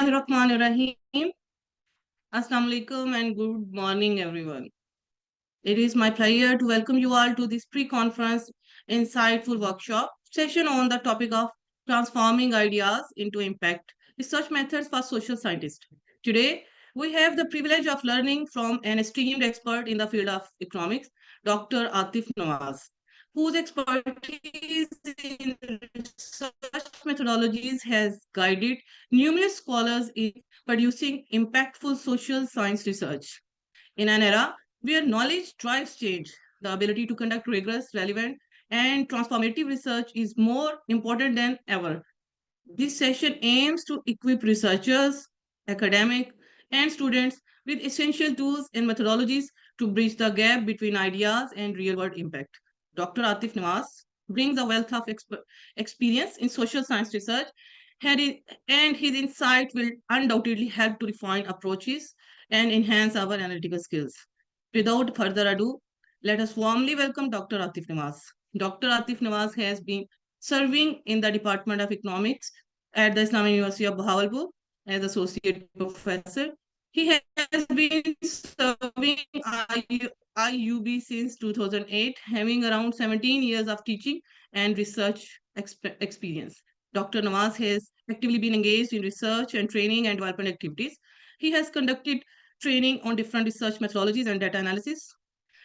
Bismillahirrahmanirrahim. Assalamu alaikum and good morning, everyone. It is my pleasure to welcome you all to this pre-conference insightful workshop session on the topic of transforming ideas into impact, research methods for social scientists. Today, we have the privilege of learning from an esteemed expert in the field of economics, Dr. Atif Nawaz, whose expertise in research methodologies has guided numerous scholars in producing impactful social science research. In an era where knowledge drives change, the ability to conduct rigorous, relevant, and transformative research is more important than ever. This session aims to equip researchers, academics, and students with essential tools and methodologies to bridge the gap between ideas and real world impact. Dr. Atif Nawaz brings a wealth of experience in social science research, and his insight will undoubtedly help to refine approaches and enhance our analytical skills. Without further ado, let us warmly welcome Dr. Atif Nawaz. Dr. Atif Nawaz has been serving in the Department of Economics at the Islamic University of Bahawalpur as associate professor. He has been serving IUB since 2008, having around 17 years of teaching and research experience. Dr. Nawaz has actively been engaged in research and training and development activities. He has conducted training on different research methodologies and data analysis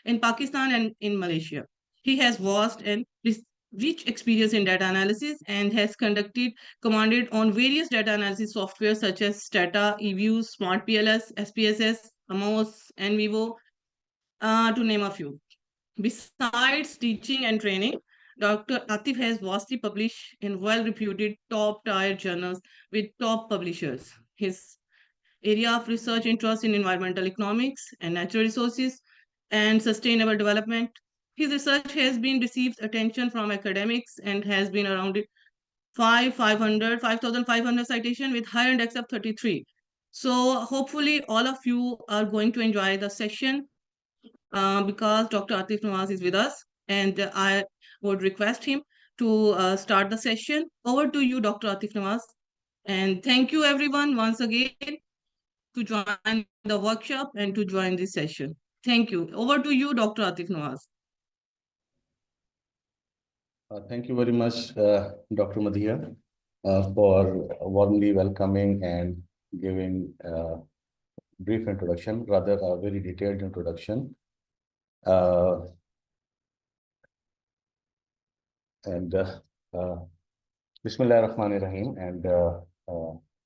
in Pakistan and in Malaysia. He has vast and rich experience in data analysis and has commanded on various data analysis software such as Stata, eViews, Smart PLS, SPSS, Amos, NVivo, to name a few. Besides teaching and training, Dr. Atif has vastly published in well-reputed top-tier journals with top publishers. His area of research interest in environmental economics and natural resources and sustainable development. His research has been received attention from academics and has been around 5,500 citation with higher index of 33. So hopefully all of you are going to enjoy the session because Dr. Atif Nawaz is with us, and I would request him to start the session. Over to you, Dr. Atif Nawaz. And thank you everyone once again to join the workshop and to join this session. Thank you. Over to you, Dr. Atif Nawaz. Thank you very much, Dr. Madhia, for warmly welcoming and giving a brief introduction, rather a very detailed introduction. Bismillahirrahmanirrahim, and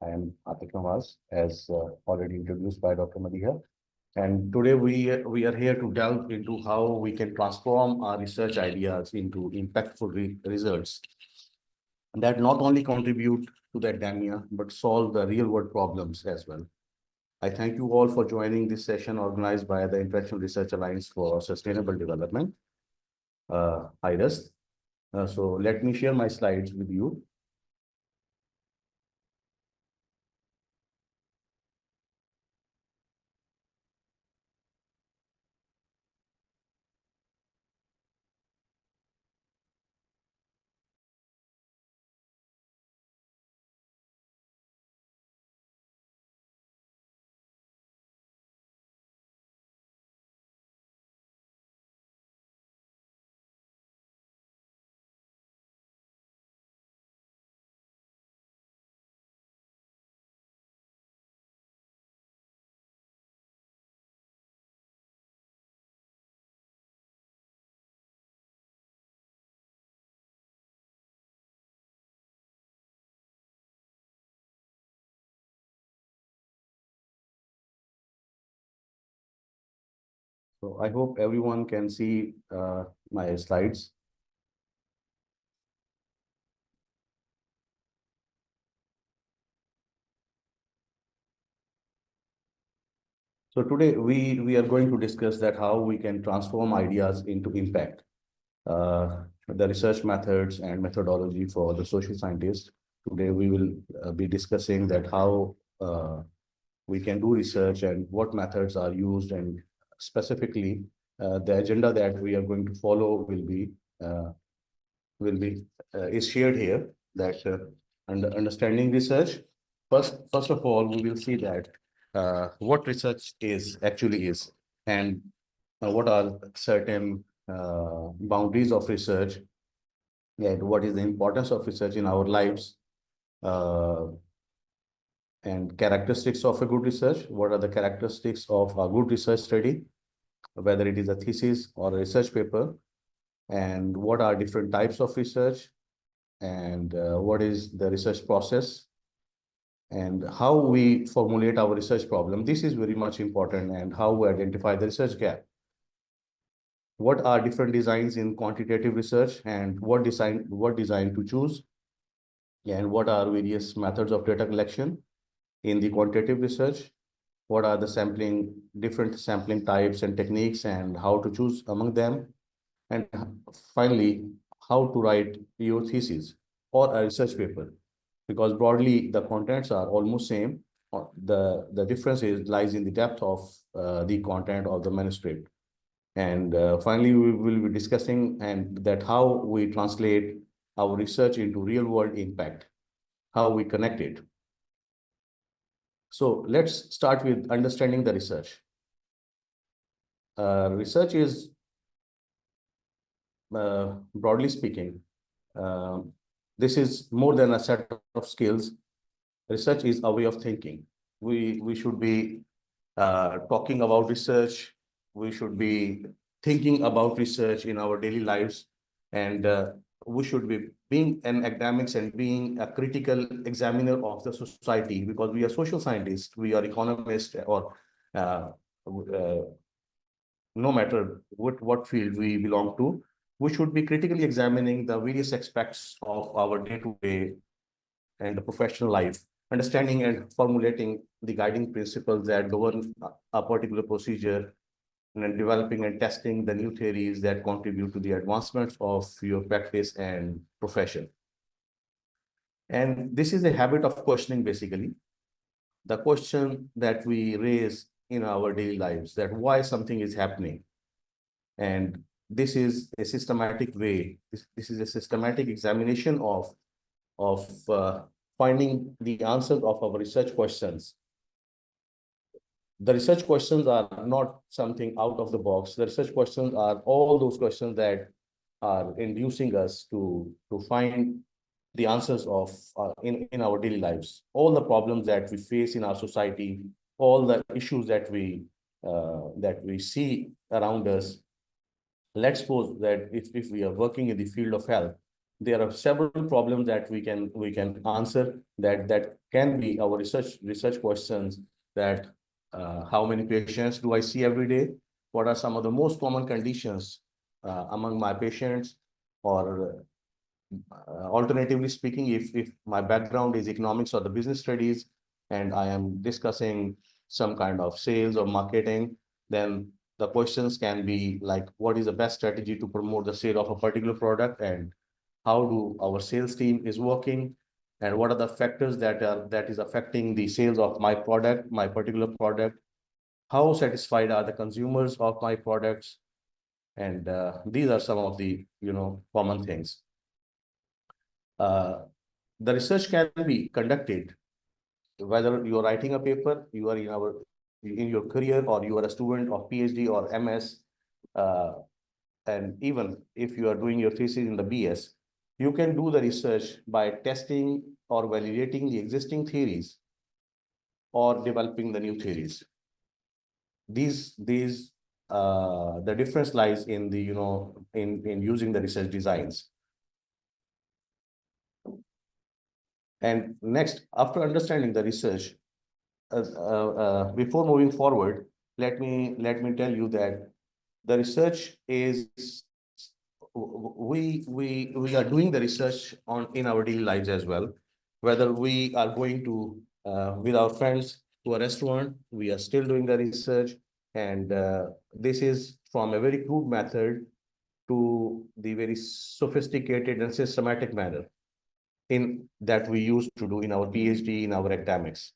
I am Atif Nawaz, as already introduced by Dr. Madhia. And today we are here to delve into how we can transform our research ideas into impactful results that not only contribute to the academia, but solve the real world problems as well. I thank you all for joining this session organized by the International Research Alliance for Sustainable Development, IRES. So let me share my slides with you. So I hope everyone can see my slides. So today we are going to discuss that how we can transform ideas into impact, the research methods and methodology for the social scientists. Today we will be discussing that how we can do research and what methods are used, and specifically the agenda that we are going to follow will be is shared here, that understanding research, First of all, we will see that what research is actually is, and what are certain boundaries of research, and what is the importance of research in our lives, uh, and characteristics of a good research. What are the characteristics of a good research study, whether it is a thesis or a research paper, and what are different types of research, and what is the research process, and how we formulate our research problem. This is very much important, and how we identify the research gap. What are different designs in quantitative research, and what design to choose, and what are various methods of data collection in the quantitative research. What are the different sampling types and techniques, and how to choose among them. And finally, how to write your thesis or a research paper, because broadly the contents are almost same. The difference lies in the depth of the content of the manuscript. And finally, we will be discussing and that how we translate our research into real world impact, how we connect it. So let's start with understanding the research. Research is, broadly speaking, um, this is more than a set of skills. Research is a way of thinking. We should be talking about research. We should be thinking about research in our daily lives, and we should be being an academics and being a critical examiner of the society, because we are social scientists, we are economists, or uh, uh, no matter what field we belong to, we should be critically examining the various aspects of our day-to-day and the professional life, understanding and formulating the guiding principles that govern a particular procedure, and then developing and testing the new theories that contribute to the advancements of your practice and profession. And this is a habit of questioning, basically. The question that we raise in our daily lives, that why something is happening. And this is a systematic way, this is a systematic examination of finding the answers of our research questions. The research questions are not something out of the box. The research questions are all those questions that are inducing us to find the answers of in our daily lives, all the problems that we face in our society, all the issues that we see around us. Let's suppose that if we are working in the field of health, there are several problems that we can answer, that can be our research questions. That how many patients do I see every day? What are some of the most common conditions among my patients? Or alternatively speaking, if my background is economics or the business studies, and I am discussing some kind of sales or marketing, then the questions can be like, what is the best strategy to promote the sale of a particular product, and how do our sales team is working, and what are the factors that is affecting the sales of my particular product, how satisfied are the consumers of my products. And these are some of the common things. uh, the research can be conducted whether you are writing a paper, you are in your career, or you are a student of PhD or MS, uh, and even if you are doing your thesis in the BS, you can do the research by testing or validating the existing theories or developing the new theories. These the difference lies in the in using the research designs. And next, after understanding the research, before moving forward, let me tell you that the research is we are doing the research on in our daily lives as well. Whether we are going to with our friends to a restaurant, we are still doing the research, and this is from a very crude method to the very sophisticated and systematic manner in that we used to do in our PhD, in our academics.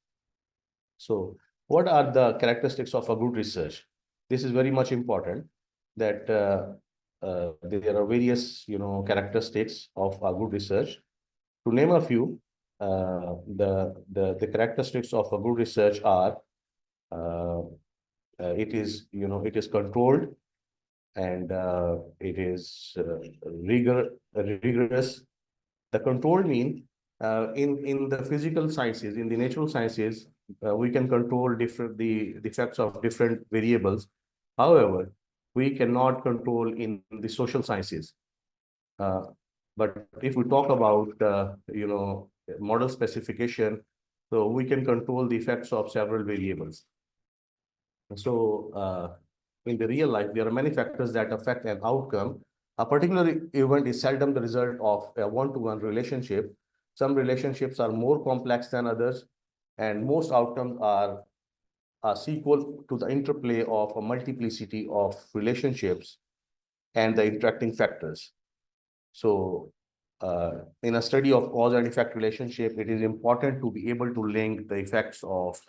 So what are the characteristics of a good research? This is very much important, that there are various, characteristics of a good research. To name a few, the characteristics of a good research are it is, it is controlled, and it is rigorous. The control mean in the physical sciences, in the natural sciences, we can control the effects of different variables. However, we cannot control in the social sciences. Uh, but if we talk about model specification, so we can control the effects of several variables. So in the real life, there are many factors that affect an outcome. A particular event is seldom the result of a one-to-one relationship. Some relationships are more complex than others, and most outcomes are a sequel to the interplay of a multiplicity of relationships and the interacting factors. So in a study of cause and effect relationship, it is important to be able to link the effects of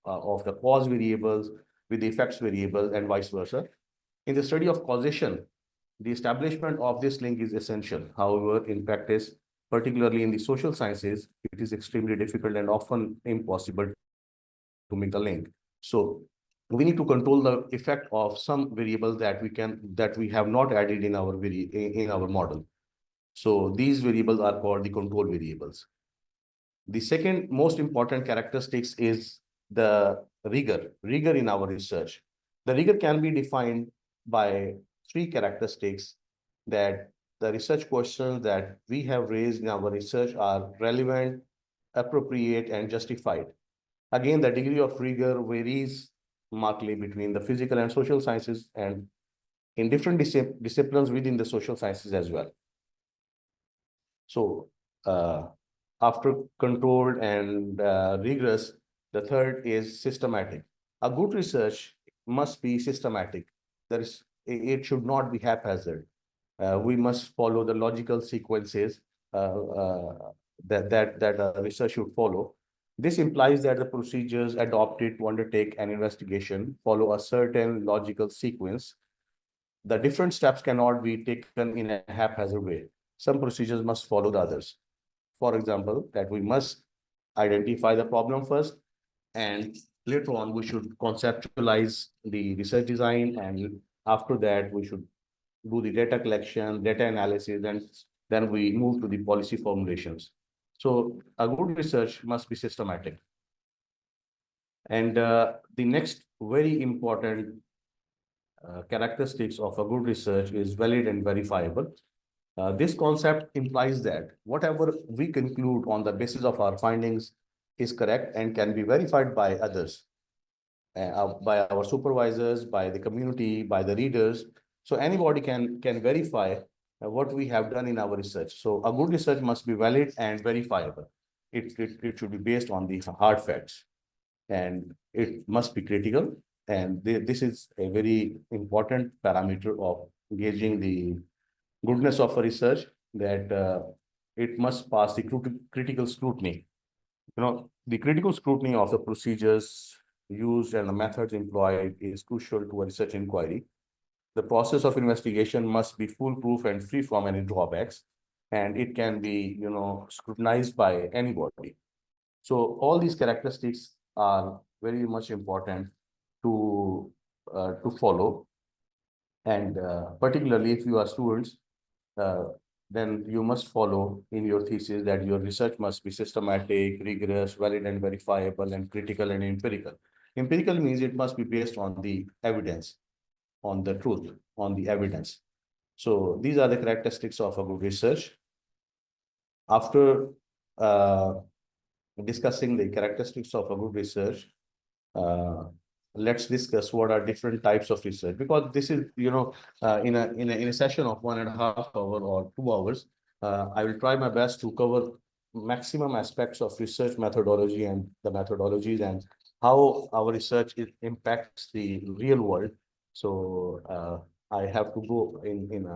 the cause variables with the effects variable and vice versa. In the study of causation, the establishment of this link is essential. However, in practice, particularly in the social sciences, it is extremely difficult and often impossible to make the link. So we need to control the effect of some variables that we have not added in in our model. So these variables are called the control variables. The second most important characteristics is the rigor in our research. The rigor can be defined by three characteristics: that the research questions that we have raised in our research are relevant, appropriate, and justified. Again, the degree of rigor varies markedly between the physical and social sciences and in different disciplines within the social sciences as well. So after controlled and rigorous, the third is systematic. A good research must be systematic. It should not be haphazard. We must follow the logical sequences that a research should follow. This implies that the procedures adopted to undertake an investigation follow a certain logical sequence. The different steps cannot be taken in a haphazard way. Some procedures must follow the others. For example, that we must identify the problem first, and later on we should conceptualize the research design, and after that we should do the data collection, data analysis, and then we move to the policy formulations. So a good research must be systematic. And the next very important characteristics of a good research is valid and verifiable. This concept implies that whatever we conclude on the basis of our findings is correct and can be verified by others, by our supervisors, by the community, by the readers. So anybody can verify what we have done in our research. So a good research must be valid and verifiable. It should be based on the hard facts, and it must be critical. And this is a very important parameter of gauging the goodness of a research, that it must pass the critical scrutiny. The critical scrutiny of the procedures used and the methods employed is crucial to a research inquiry. The process of investigation must be foolproof and free from any drawbacks, and it can be, scrutinized by anybody. So all these characteristics are very much important to follow, and particularly if you are students, uh, then you must follow in your thesis that your research must be systematic, rigorous, valid and verifiable, and critical and empirical. Empirical means it must be based on the evidence, on the truth, on the evidence. So these are the characteristics of a good research. After uh, discussing the characteristics of a good research, uh, let's discuss what are different types of research, because this is, in a session of 1.5 hours or 2 hours, I will try my best to cover maximum aspects of research methodology and the methodologies and how our research impacts the real world. So I have to go in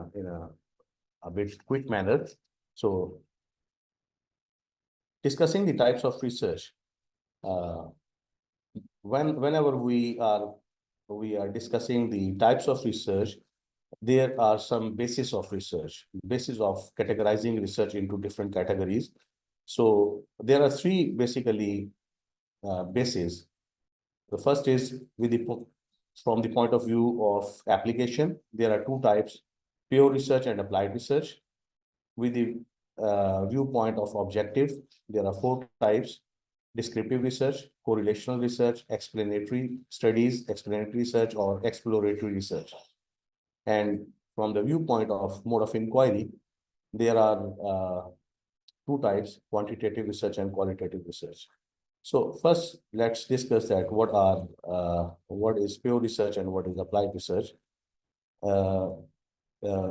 a bit quick manner. So discussing the types of research. Uh, whenever we are discussing the types of research, there are some basis of research, basis of categorizing research into different categories. So there are three basically bases. The first is from the point of view of application. There are two types: pure research and applied research. With the viewpoint of objective, there are four types: descriptive research, correlational research, explanatory studies, explanatory research, or exploratory research. And from the viewpoint of mode of inquiry, there are two types: quantitative research and qualitative research. So first, let's discuss that what is pure research and what is applied research. Uh,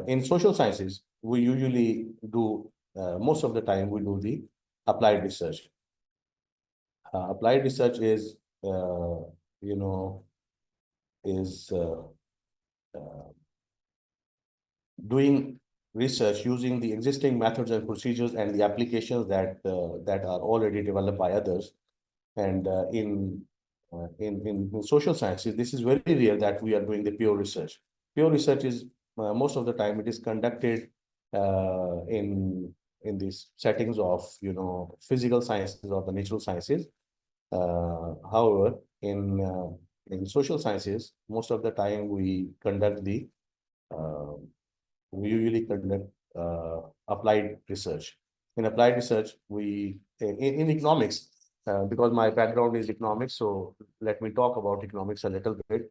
in social sciences, we usually do most of the time we do the applied research. Applied research is you know is uh, doing research using the existing methods and procedures and the applications that are already developed by others. And in social sciences, this is very rare that we are doing the pure research. Pure research is most of the time it is conducted in these settings of physical sciences or the natural sciences. However, in social sciences, most of the time uh, we usually conduct applied research. In applied research, in economics, because my background is economics, so let me talk about economics a little bit.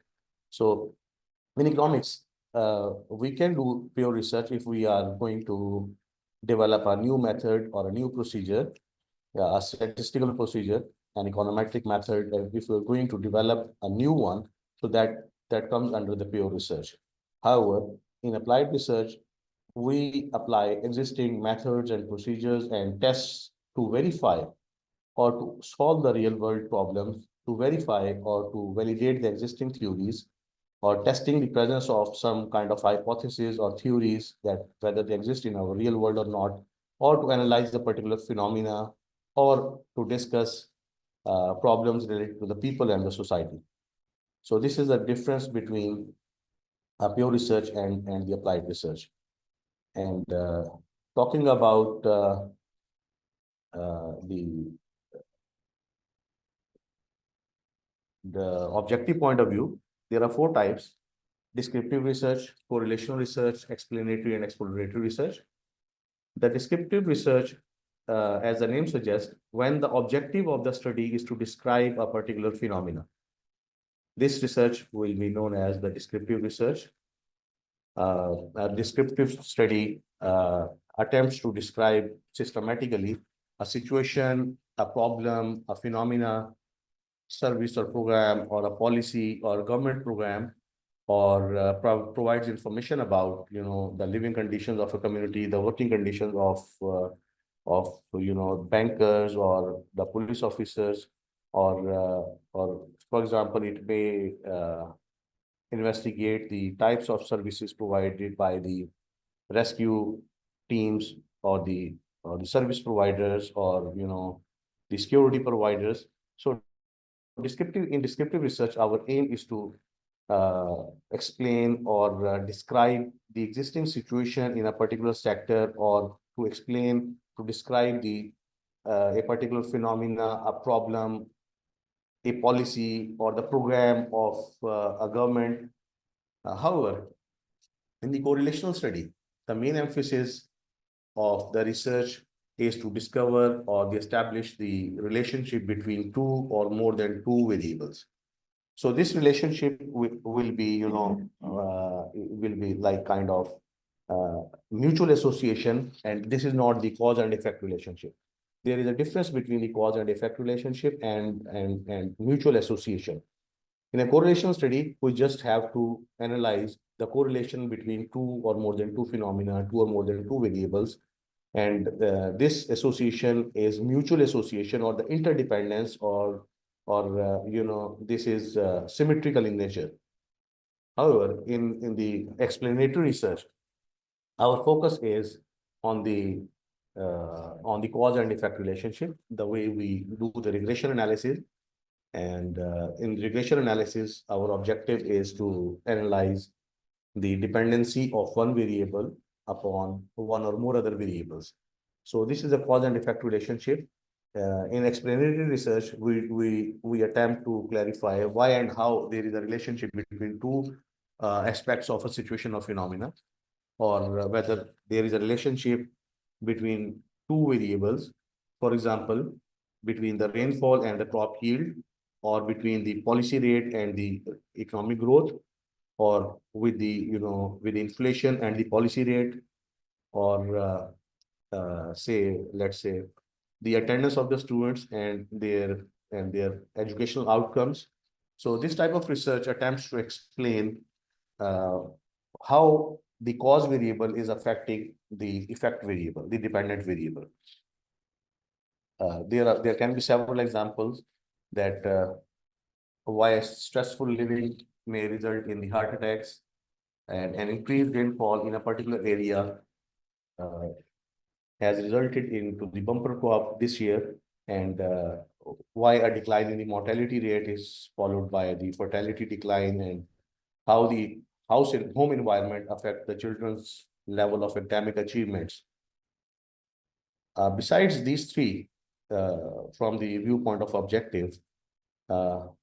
So in economics, we can do pure research if we are going to develop a new method or a new procedure, a statistical procedure, an econometric method. If we're going to develop a new one, so that comes under the pure research. However, in applied research, we apply existing methods and procedures and tests to verify or to solve the real world problems, to verify or to validate the existing theories, or testing the presence of some kind of hypothesis or theories that whether they exist in our real world or not, or to analyze the particular phenomena, or to discuss problems related to the people and the society. So this is the difference between pure research and the applied research. And talking about the objective point of view, there are four types: descriptive research, correlational research, explanatory and exploratory research. The descriptive research, as the name suggests, when the objective of the study is to describe a particular phenomena. This research will be known as the descriptive research. A descriptive study attempts to describe systematically a situation, a problem, a phenomena, service or program, or a policy or a government program, or provides information about the living conditions of a community, the working conditions of bankers or the police officers, or for example, it may investigate the types of services provided by the rescue teams, or the service providers, or the security providers. So descriptive research, our aim is to explain or describe the existing situation in a particular sector, or to explain, to describe a particular phenomena, a problem, a policy, or the program of a government. However, in the correlational study, the main emphasis of the research is to discover or establish the relationship between two or more than two variables. So this relationship will be, will be like kind of mutual association, and this is not the cause and effect relationship. There is a difference between the cause and effect relationship and mutual association. In a correlation study, we just have to analyze the correlation between two or more than two phenomena, two or more than two variables. And this association is mutual association, or the interdependence, or this is symmetrical in nature. However, in the explanatory research, our focus is on the cause and effect relationship, the way we do the regression analysis. And in regression analysis, our objective is to analyze the dependency of one variable upon one or more other variables. So this is a cause and effect relationship. In explanatory research, we attempt to clarify why and how there is a relationship between two aspects of a situation or phenomena, or whether there is a relationship between two variables, for example, between the rainfall and the crop yield, or between the policy rate and the economic growth, or with the, with inflation and the policy rate, or say, let's say, the attendance of the students and their educational outcomes. So this type of research attempts to explain uh, how the cause variable is affecting the effect variable, the dependent variable. There can be several examples that why stressful living may result in the heart attacks, and an increased rainfall in a particular area uh, has resulted into the bumper crop this year, and why a decline in the mortality rate is followed by the fertility decline, and how the house and home environment affect the children's level of academic achievements. Besides these three, from the viewpoint of objective,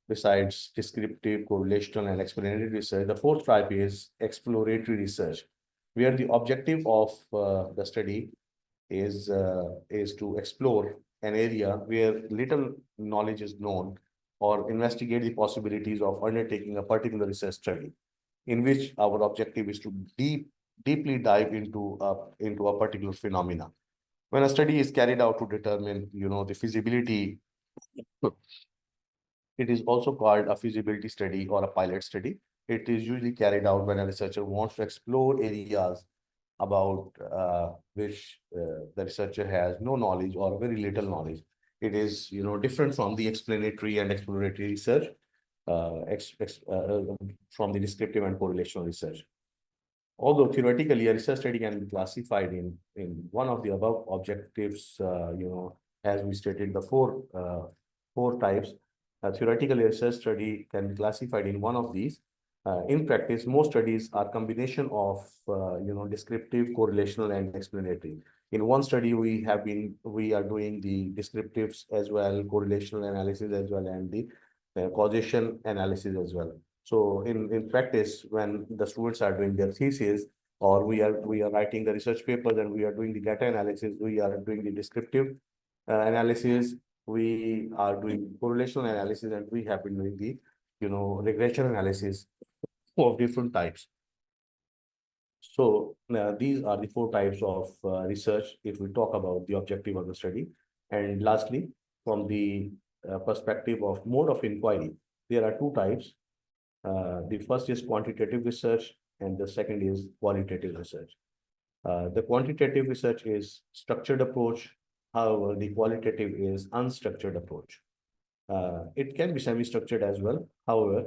besides descriptive, correlational, and explanatory research, the fourth type is exploratory research, where the objective of the study is to explore an area where little knowledge is known, or investigate the possibilities of undertaking a particular research study, in which our objective is to deeply dive into a particular phenomena. When a study is carried out to determine, the feasibility, it is also called a feasibility study or a pilot study. It is usually carried out when a researcher wants to explore areas about which the researcher has no knowledge or very little knowledge. It is, different from the explanatory and exploratory research, from the descriptive and correlational research. Although theoretically, a research study can be classified in one of the above objectives, as we stated, the four types. Theoretically, a research study can be classified in one of these. In practice, most studies are combination of, descriptive, correlational, and explanatory. In one study, we are doing the descriptives as well, correlational analysis as well, and the causation analysis as well. So in practice, when the students are doing their thesis, or we are writing the research papers and we are doing the data analysis, we are doing the descriptive analysis, we are doing correlational analysis, and we have been doing the, regression analysis of different types. So these are the four types of research if we talk about the objective of the study. And lastly, from the perspective of mode of inquiry, there are two types. The first is quantitative research, and the second is qualitative research. The quantitative research is structured approach. However, the qualitative is unstructured approach. It can be semi-structured as well. However,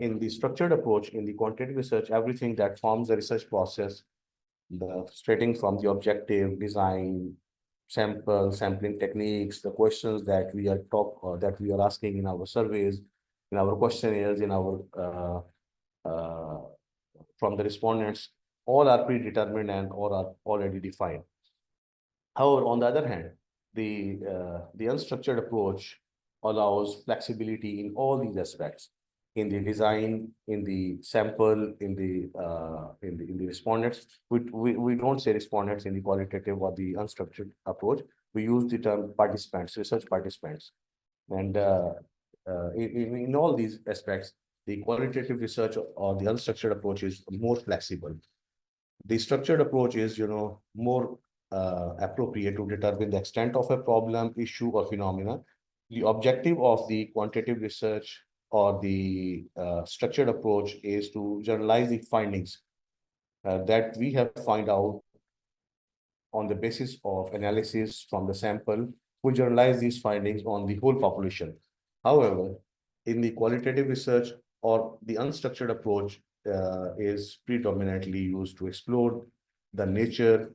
in the structured approach, in the quantitative research, everything that forms the research process, starting from the objective, design, sampling techniques, the questions that that we are asking in our surveys, in our questionnaires, in our from the respondents, all are predetermined and all are already defined. However, on the other hand, the unstructured approach allows flexibility in all these aspects, in the design, in the sample, in the respondents. We don't say respondents in the qualitative or the unstructured approach. We use the term participants, research participants, and in all these aspects, the qualitative research or the unstructured approach is more flexible. The structured approach is, more appropriate to determine the extent of a problem, issue, or phenomena. The objective of the quantitative research or the structured approach is to generalize the findings that we have find out on the basis of analysis from the sample. We generalize these findings on the whole population. However, in the qualitative research or the unstructured approach is predominantly used to explore the nature,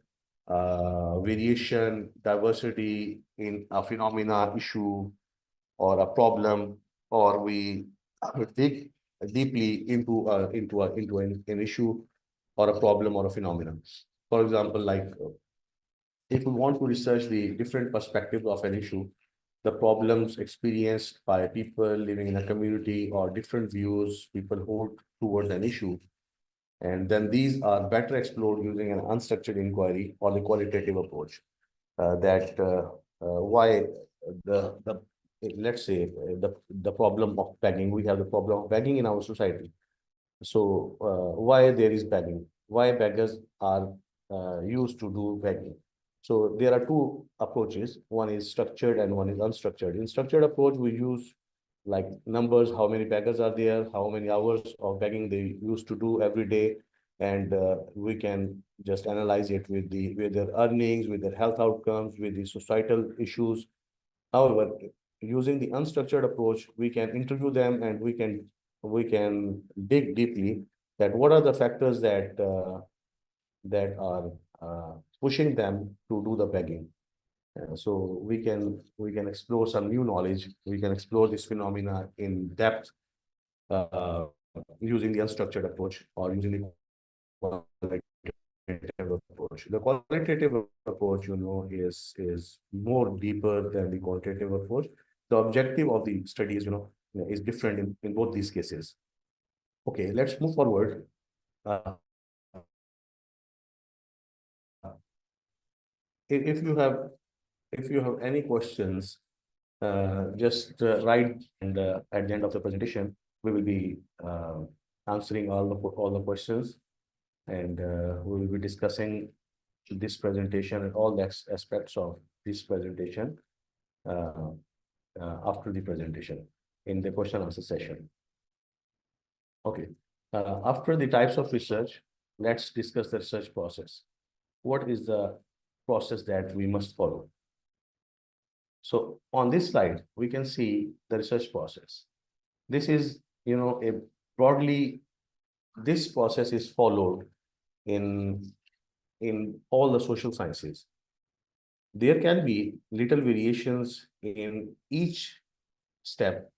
variation, diversity in a phenomena, issue, or a problem, or we dig deeply into an issue or a problem or a phenomenon. For example, like if we want to research the different perspectives of an issue, the problems experienced by people living in a community or different views people hold towards an issue, and then these are better explored using an unstructured inquiry or the qualitative approach. That why the let's say the problem of begging, we have the problem of begging in our society. So why there is begging? Why beggars are used to do begging? So there are two approaches. One is structured and one is unstructured. In structured approach, we use like numbers, how many beggars are there, how many hours of begging they used to do every day, and we can just analyze it with their earnings, with their health outcomes, with the societal issues. However, using the unstructured approach, we can interview them and we can dig deeply that what are the factors that are pushing them to do the begging. So we can explore some new knowledge. We can explore this phenomena in depth uh, using the unstructured approach or using the qualitative approach. The qualitative approach, is more deeper than the quantitative approach. The objective of the studies, is different in both these cases. Okay, let's move forward. Uh, if you have any questions, just write, and at the end of the presentation, we will be answering all the questions, and we will be discussing this presentation and all the aspects of this presentation uh, after the presentation in the question answer session. Okay. After the types of research, let's discuss the research process. What is the process that we must follow? So on this slide, we can see the research process. This is, a broadly, this process is followed in all the social sciences. There can be little variations in each step.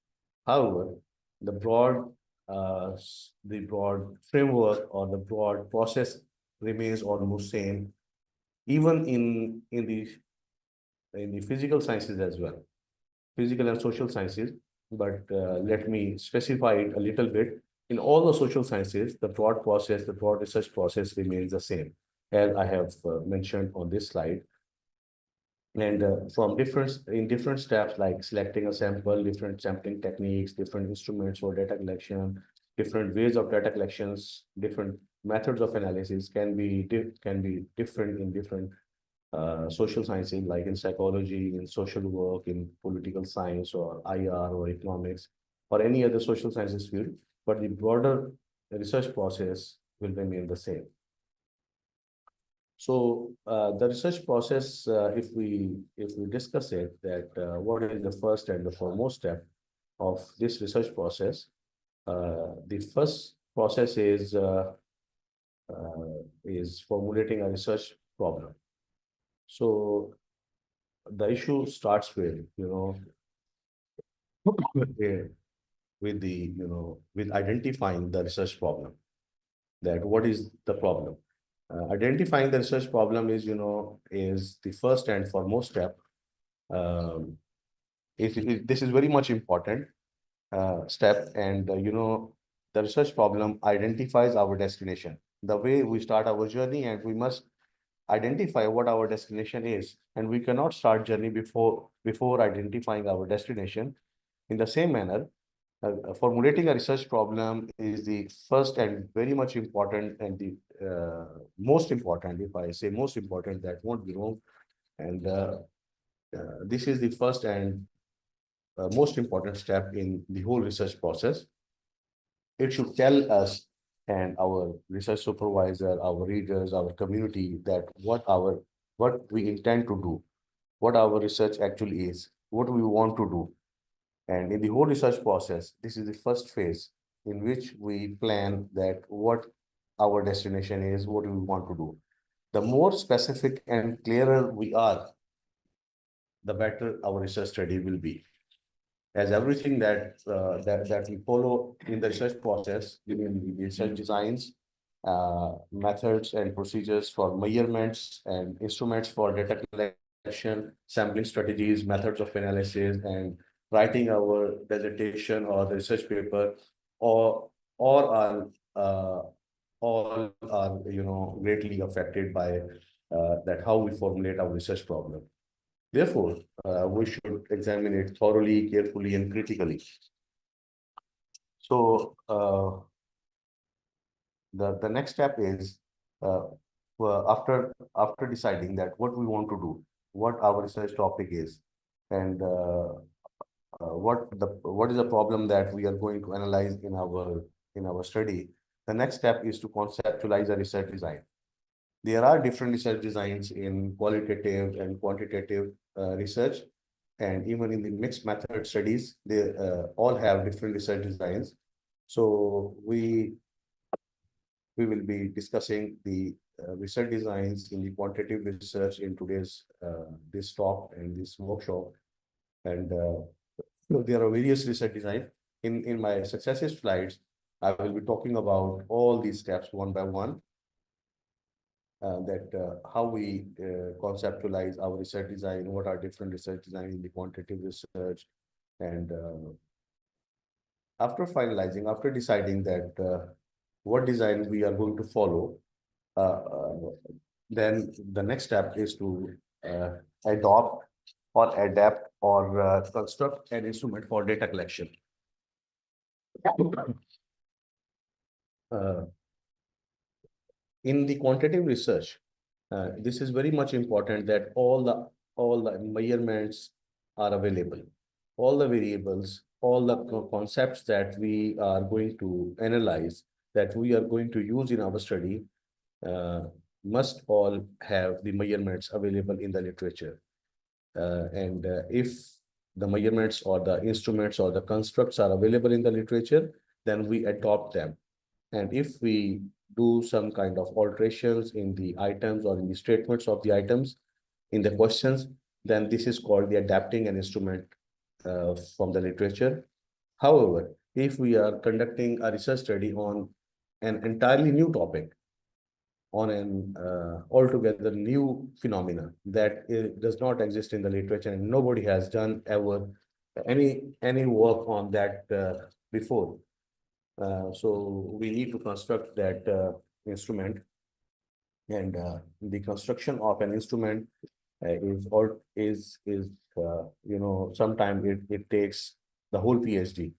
However, the broad the broad framework or the broad process remains almost same, even in the physical sciences as well, physical and social sciences. But let me specify it a little bit. In all the social sciences, the broad research process remains the same, as I have mentioned on this slide. And from different steps, like selecting a sample, different sampling techniques, different instruments for data collection, different ways of data collections, different methods of analysis can be different in different social sciences, like in psychology, in social work, in political science, or IR, or economics, or any other social sciences field. But the broader research process will remain the same. So the research process, if we discuss it, that what is the first and the foremost step of this research process? The first process is formulating a research problem. So the issue starts with with with identifying the research problem. That what is the problem? Identifying the research problem is the first and foremost step. Um, this is very much important step, and the research problem identifies our destination, the way we start our journey, and we must identify what our destination is, and we cannot start journey before identifying our destination. In the same manner, formulating a research problem is the first and very much important, and the most important. If I say most important, that won't be wrong. And this is the first and most important step in the whole research process. It should tell us and our research supervisor, our readers, our community, that what we intend to do, what our research actually is, what we want to do. And in the whole research process, this is the first phase in which we plan that what our destination is, what we want to do. The more specific and clearer we are, the better our research study will be. As everything that we follow in the research process, in the research designs, methods and procedures for measurements and instruments for data collection, sampling strategies, methods of analysis, and writing our dissertation or the research paper, or or are all are greatly affected by that how we formulate our research problem. Therefore, we should examine it thoroughly, carefully, and critically. So, the next step is uh, after deciding that what we want to do, what our research topic is, and what is the problem that we are going to analyze in our study. The next step is to conceptualize a research design. There are different research designs in qualitative and quantitative research, and even in the mixed method studies, they all have different research designs. So we will be discussing the research designs in the quantitative research in today's this talk and this workshop. And there are various research designs. In my successive slides, I will be talking about all these steps one by one, that how we conceptualize our research design, what are different research designs in the quantitative research, and after deciding that what design we are going to follow, uh, uh, then the next step is to uh, adopt or adapt or construct an instrument for data collection. Uh, in the quantitative research, this is very much important that all the measurements are available, all the variables, all the concepts that we are going to analyze, that we are going to use in our study, uh, must all have the measurements available in the literature. And if the measurements or the instruments or the constructs are available in the literature, then we adopt them. And if we do some kind of alterations in the items or in the statements of the items in the questions, then this is called the adapting an instrument from the literature. However, if we are conducting a research study on an entirely new topic, on an altogether new phenomena that does not exist in the literature, and nobody has done ever any work on that before. So we need to construct that instrument, and the construction of an instrument is sometimes it takes the whole PhD.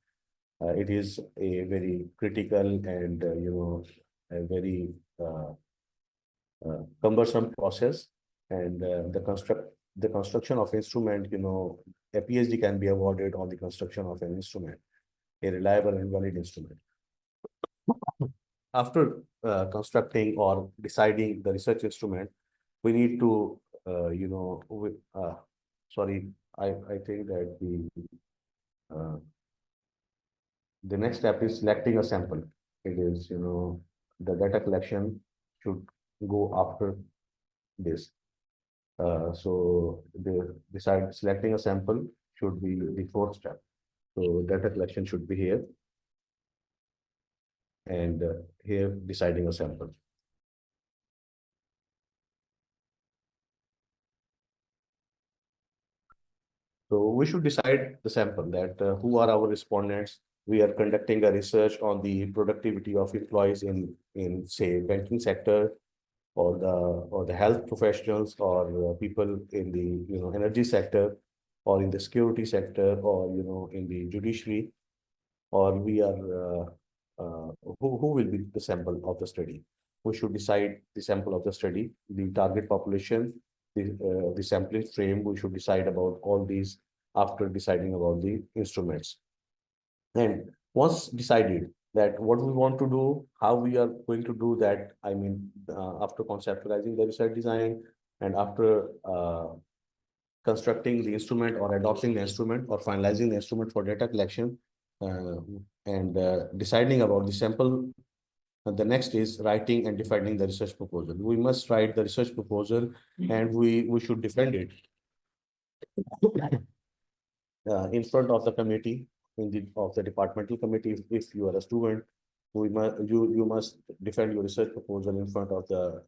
It is a very critical and a very cumbersome process, and the construction of instrument, a PhD can be awarded on the construction of an instrument, a reliable and valid instrument. After constructing or deciding the research instrument, we need to, sorry, I think that the next step is selecting a sample. It is, the data collection should go after this. So selecting a sample should be the fourth step. So data collection should be here, and here deciding a sample. So we should decide the sample, that who are our respondents. We are conducting a research on the productivity of employees in say banking sector, or the health professionals, or people in the energy sector, or in the security sector, or in the judiciary, or we are who will be the sample of the study. We should decide the sample of the study, the target population, the sampling frame. We should decide about all these after deciding about the instruments. And once decided that what we want to do, how we are going to do that, I mean, after conceptualizing the research design, and after constructing the instrument or adopting the instrument or finalizing the instrument for data collection, uh, and deciding about the sample, the next is writing and defending the research proposal. We must write the research proposal, and we should defend it in front of the committee, of the departmental committee, if you are a student, you must defend your research proposal in front of the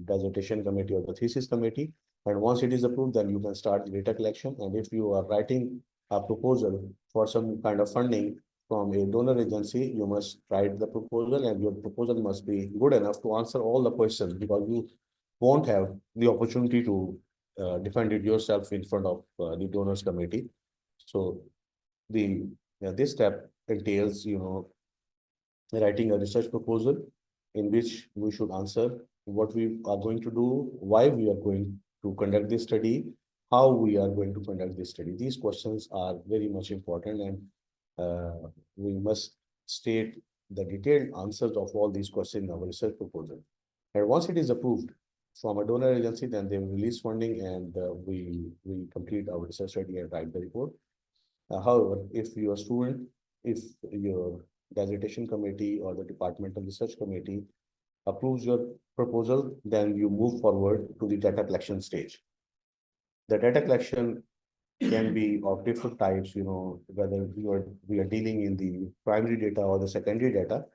dissertation committee or the thesis committee. And once it is approved, then you can start the data collection. And if you are writing a proposal for some kind of funding from a donor agency, you must write the proposal, and your proposal must be good enough to answer all the questions, because you won't have the opportunity to defend it yourself in front of the donors committee. So the this step entails, writing a research proposal in which we should answer what we are going to do, why we are going to conduct this study, how we are going to conduct this study. These questions are very much important, and we must state the detailed answers of all these questions in our research proposal. And once it is approved from a donor agency, then they will release funding, and we complete our research study and write the report. However, if your dissertation committee or the departmental research committee approves your proposal, then you move forward to the data collection stage. The data collection can be of different types, whether we are dealing in the primary data or the secondary data.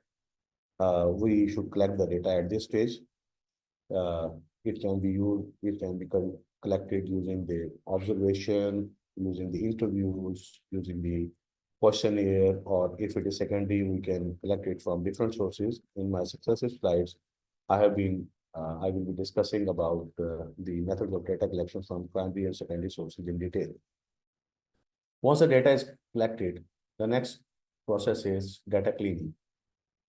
We should collect the data at this stage. uh, it can be collected using the observation, using the interviews, using the questionnaire, or if it is secondary, we can collect it from different sources. In my successive slides, I will be discussing about the methods of data collection from primary and secondary sources in detail. Once the data is collected, the next process is data cleaning.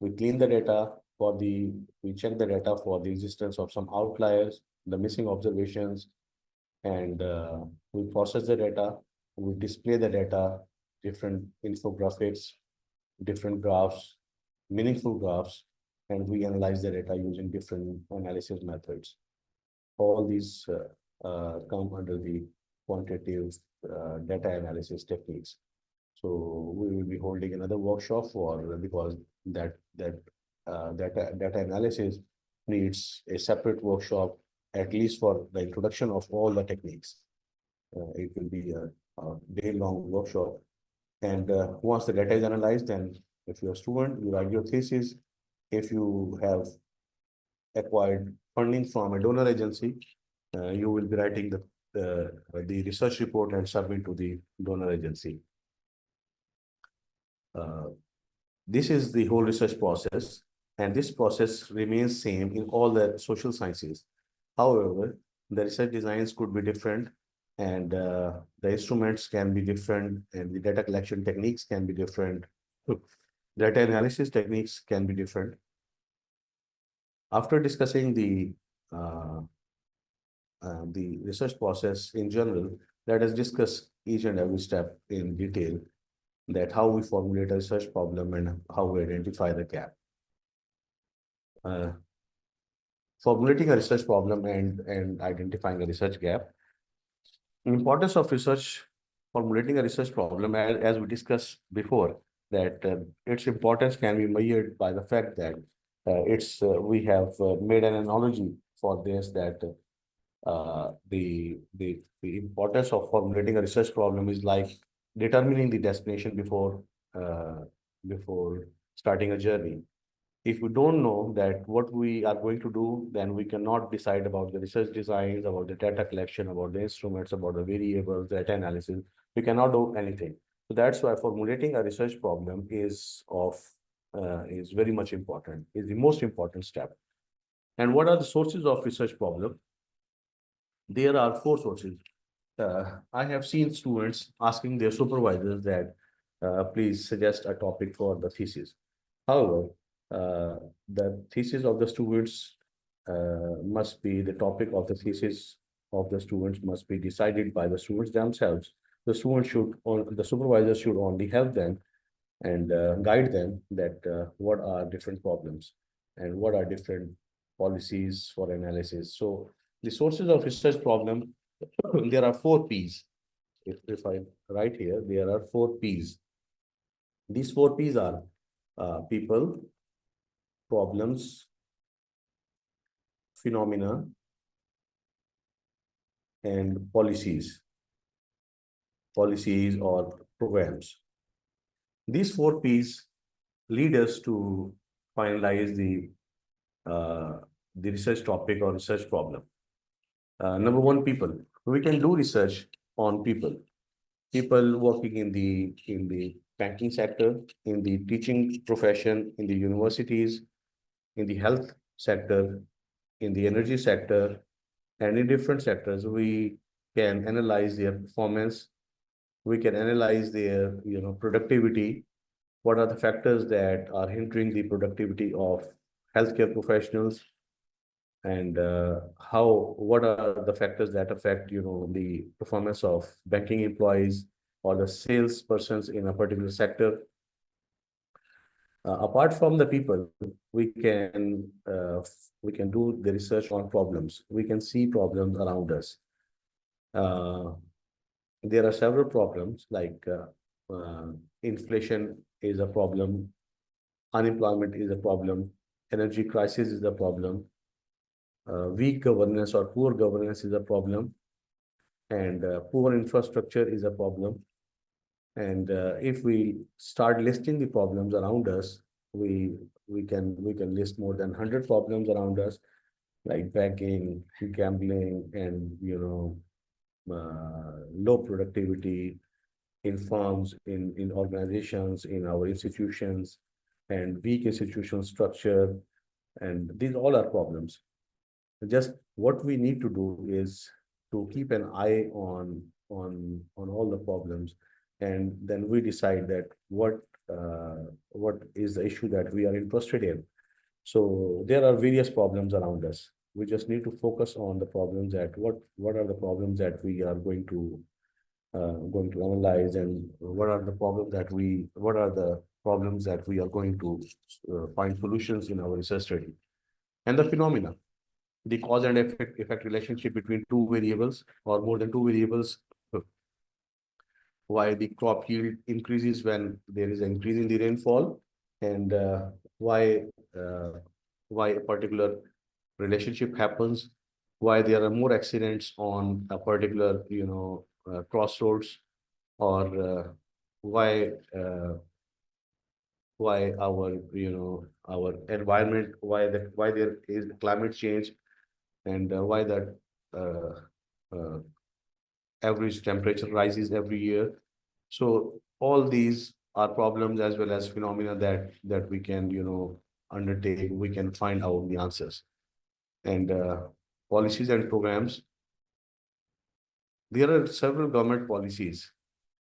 We clean the data we check the data for the existence of some outliers, the missing observations, and we process the data. We display the data, different infographics, different graphs, meaningful graphs, and we analyze the data using different analysis methods. All these come under the quantitative data analysis techniques. So we will be holding another workshop for, because data analysis needs a separate workshop, at least for the introduction of all the techniques. It will be a day-long workshop. And once the data is analyzed, then if you're a student, you write your thesis. If you have acquired funding from a donor agency, you will be writing the research report and submit to the donor agency. Uh, this is the whole research process, and this process remains same in all the social sciences. However, the research designs could be different, and the instruments can be different, and the data collection techniques can be different. Data analysis techniques can be different. After discussing the research process in general, let us discuss each and every step in detail, that how we formulate a research problem and how we identify the gap. Uh, Formulating a research problem and identifying a research gap. Importance of research, formulating a research problem, as we discussed before, that its importance can be measured by the fact that we have made an analogy for this, that the importance of formulating a research problem is like determining the destination uh, before starting a journey. If we don't know that what we are going to do, then we cannot decide about the research designs, about the data collection, about the instruments, about the variables, data analysis. We cannot do anything. So that's why formulating a research problem is very much important, is the most important step. And what are the sources of research problem? There are four sources. I have seen students asking their supervisors that please suggest a topic for the thesis. However, uh, the thesis of the students must be the topic of the thesis of the students must be decided by the students themselves. The supervisor should only help them and guide them that what are different problems and what are different policies for analysis. So the sources of research problem, there are four P's. If I write here, there are four P's. These four P's are people, problems, phenomena, and policies or programs. These four P's lead us to finalize the research topic or research problem. Number one, people. We can do research on people. People working in the banking sector, in the teaching profession, in the universities, in the health sector, in the energy sector, and in different sectors. We can analyze their performance. We can analyze their productivity. What are the factors that are hindering the productivity of healthcare professionals, and how what are the factors that affect the performance of banking employees or the salespersons in a particular sector. Apart from the people, we can do the research on problems. We can see problems around us. uh, there are several problems like inflation is a problem, unemployment is a problem, energy crisis is a problem, weak governance or poor governance is a problem, and poor infrastructure is a problem. And if we start listing the problems around us, we we can list more than 100 problems around us, like banking, gambling, and low productivity in firms, in organizations, in our institutions, and weak institutional structure. And these all are problems. Just what we need to do is to keep an eye on all the problems, and then we decide that what is the issue that we are interested in. So there are various problems around us. We just need to focus on the problems, that what are the problems that we are going to analyze, and what are the problems that we are going to find solutions in our research study. And the phenomena, the cause and effect relationship between two variables or more than two variables, why the crop yield increases when there is an increase in the rainfall, and why uh, why a particular relationship happens, why there are more accidents on a particular crossroads, or why uh, why our environment, why there is climate change, and why that uh, uh, average temperature rises every year. So all these are problems as well as phenomena that we can undertake. We can find out the answers. And policies and programs. There are several government policies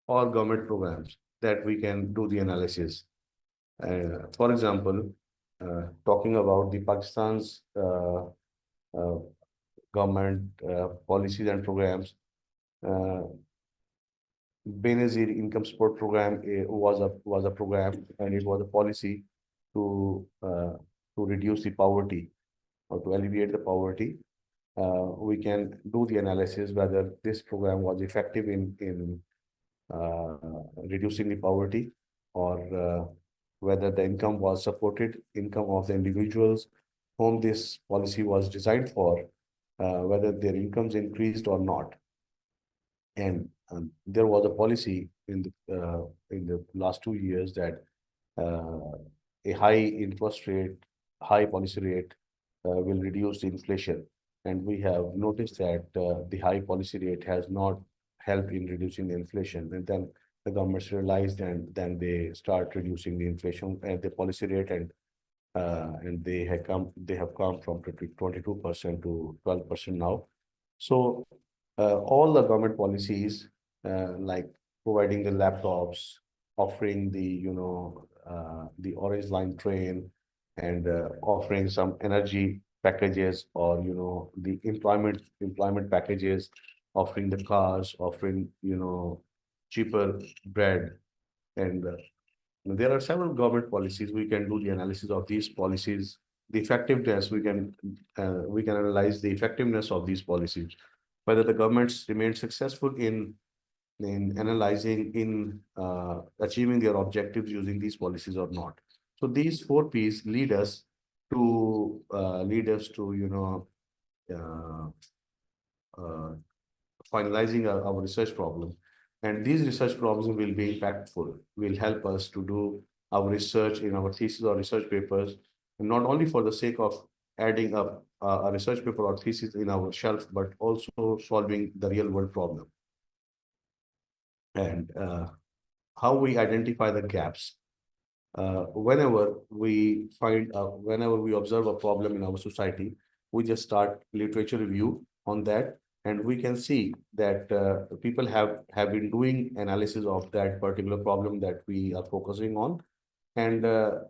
or government programs that we can do the analysis. For example, talking about the Pakistan's uh, government policies and programs, uh, Benazir Income Support Program was a program, and it was a policy to reduce the poverty or to alleviate the poverty. We can do the analysis whether this program was effective in uh, reducing the poverty, or whether the income was supported, income of the individuals whom this policy was designed for, whether their incomes increased or not. And there was a policy in the last 2 years that uh, a high interest rate, high policy rate will reduce the inflation. And we have noticed that the high policy rate has not helped in reducing the inflation. And then the governments realized, and then they start reducing the inflation and the policy rate, and they have come from 22% to 12% now. So all the government policies, like providing the laptops, offering the Orange Line train, and offering some energy packages, or the employment packages, offering the cars, offering cheaper bread, and there are several government policies. We can do the analysis of these policies, the effectiveness. We can analyze the effectiveness of these policies, whether the governments remain successful in analyzing, in achieving their objectives using these policies or not. So these four P's lead us to uh, uh, finalizing our research problem. And these research problems will be impactful, will help us to do our research in our thesis or research papers not only for the sake of adding up a research paper or thesis in our shelf, but also solving the real world problem. And how we identify the gaps. Whenever we observe a problem in our society, we just start literature review on that, and we can see that people have been doing analysis of that particular problem that we are focusing on, and uh,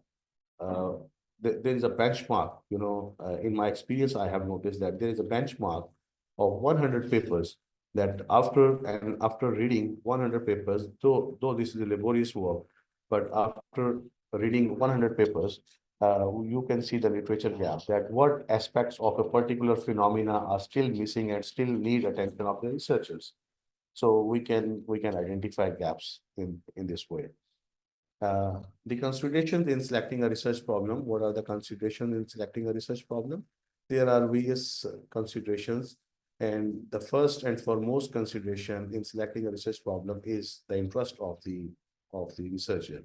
there is a benchmark. In my experience, I have noticed that there is a benchmark of 100 papers that after reading 100 papers, though this is a laborious work, but after reading 100 papers, you can see the literature gaps, that what aspects of a particular phenomena are still missing and still need attention of the researchers. So we can identify gaps in this way. The considerations in selecting a research problem. What are the considerations in selecting a research problem? There are various considerations, and the first and foremost consideration in selecting a research problem is the interest of the researcher.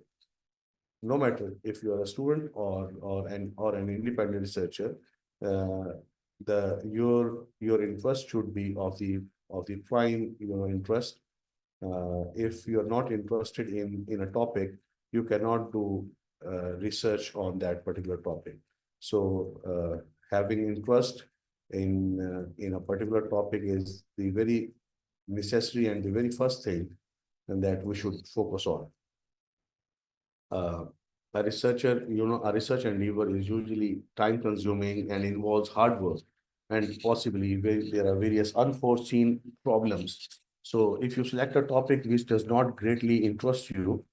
No matter if you are a student or an independent researcher, uh, your interest should be of the prime interest. If you're not interested in a topic, you cannot do research on that particular topic. So having interest in a particular topic is the very necessary and the very first thing and that we should focus on. uh, a research endeavor is usually time consuming and involves hard work, and possibly there are various unforeseen problems. So if you select a topic which does not greatly interest you,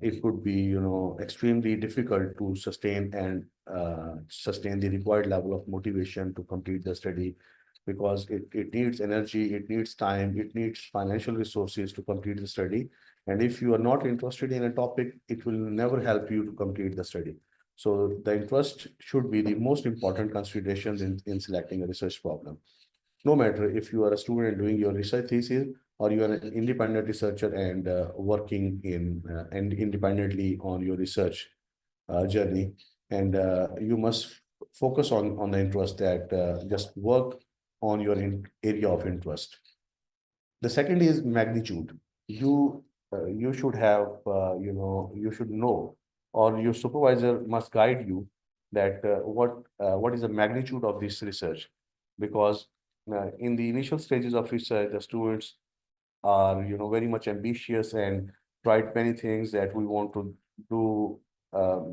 it could be, extremely difficult to sustain the required level of motivation to complete the study, because it needs energy, it needs time, it needs financial resources to complete the study. And if you are not interested in a topic, it will never help you to complete the study. So the interest should be the most important considerations in selecting a research problem. No matter if you are a student doing your research thesis, or you are an independent researcher and working and independently on your research journey, and you must focus on the interest, that just work on your area of interest. The second is magnitude. You should have, you should know, or your supervisor must guide you, that what is the magnitude of this research. Because in the initial stages of research, the students are, very much ambitious and tried many things, that we want to do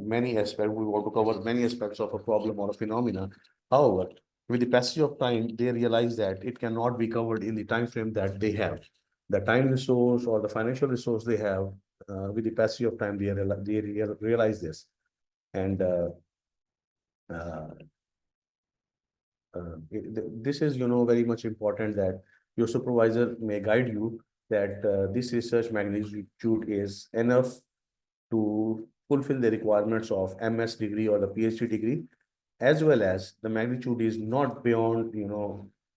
many aspects. We want to cover many aspects of a problem or a phenomena. However, with the passage of time, they realize that it cannot be covered in the time frame that they have. The time resource or the financial resource they have, with the passage of time, they realize this. And uh, this is, very much important, that your supervisor may guide you, that this research magnitude is enough to fulfill the requirements of MS degree or the PhD degree, as well as the magnitude is not beyond,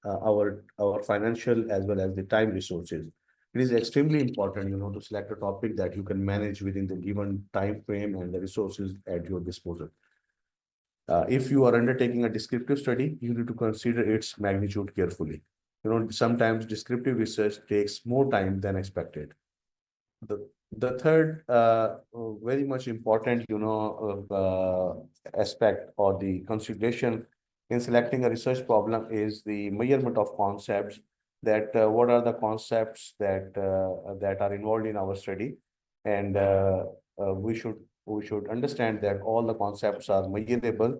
our financial as well as the time resources. It is extremely important, to select a topic that you can manage within the given time frame and the resources at your disposal. If you are undertaking a descriptive study, you need to consider its magnitude carefully. Sometimes descriptive research takes more time than expected. The third, very much important, aspect or the consideration in selecting a research problem is the measurement of concepts. That what are the concepts that are involved in our study, and we should understand that all the concepts are measurable.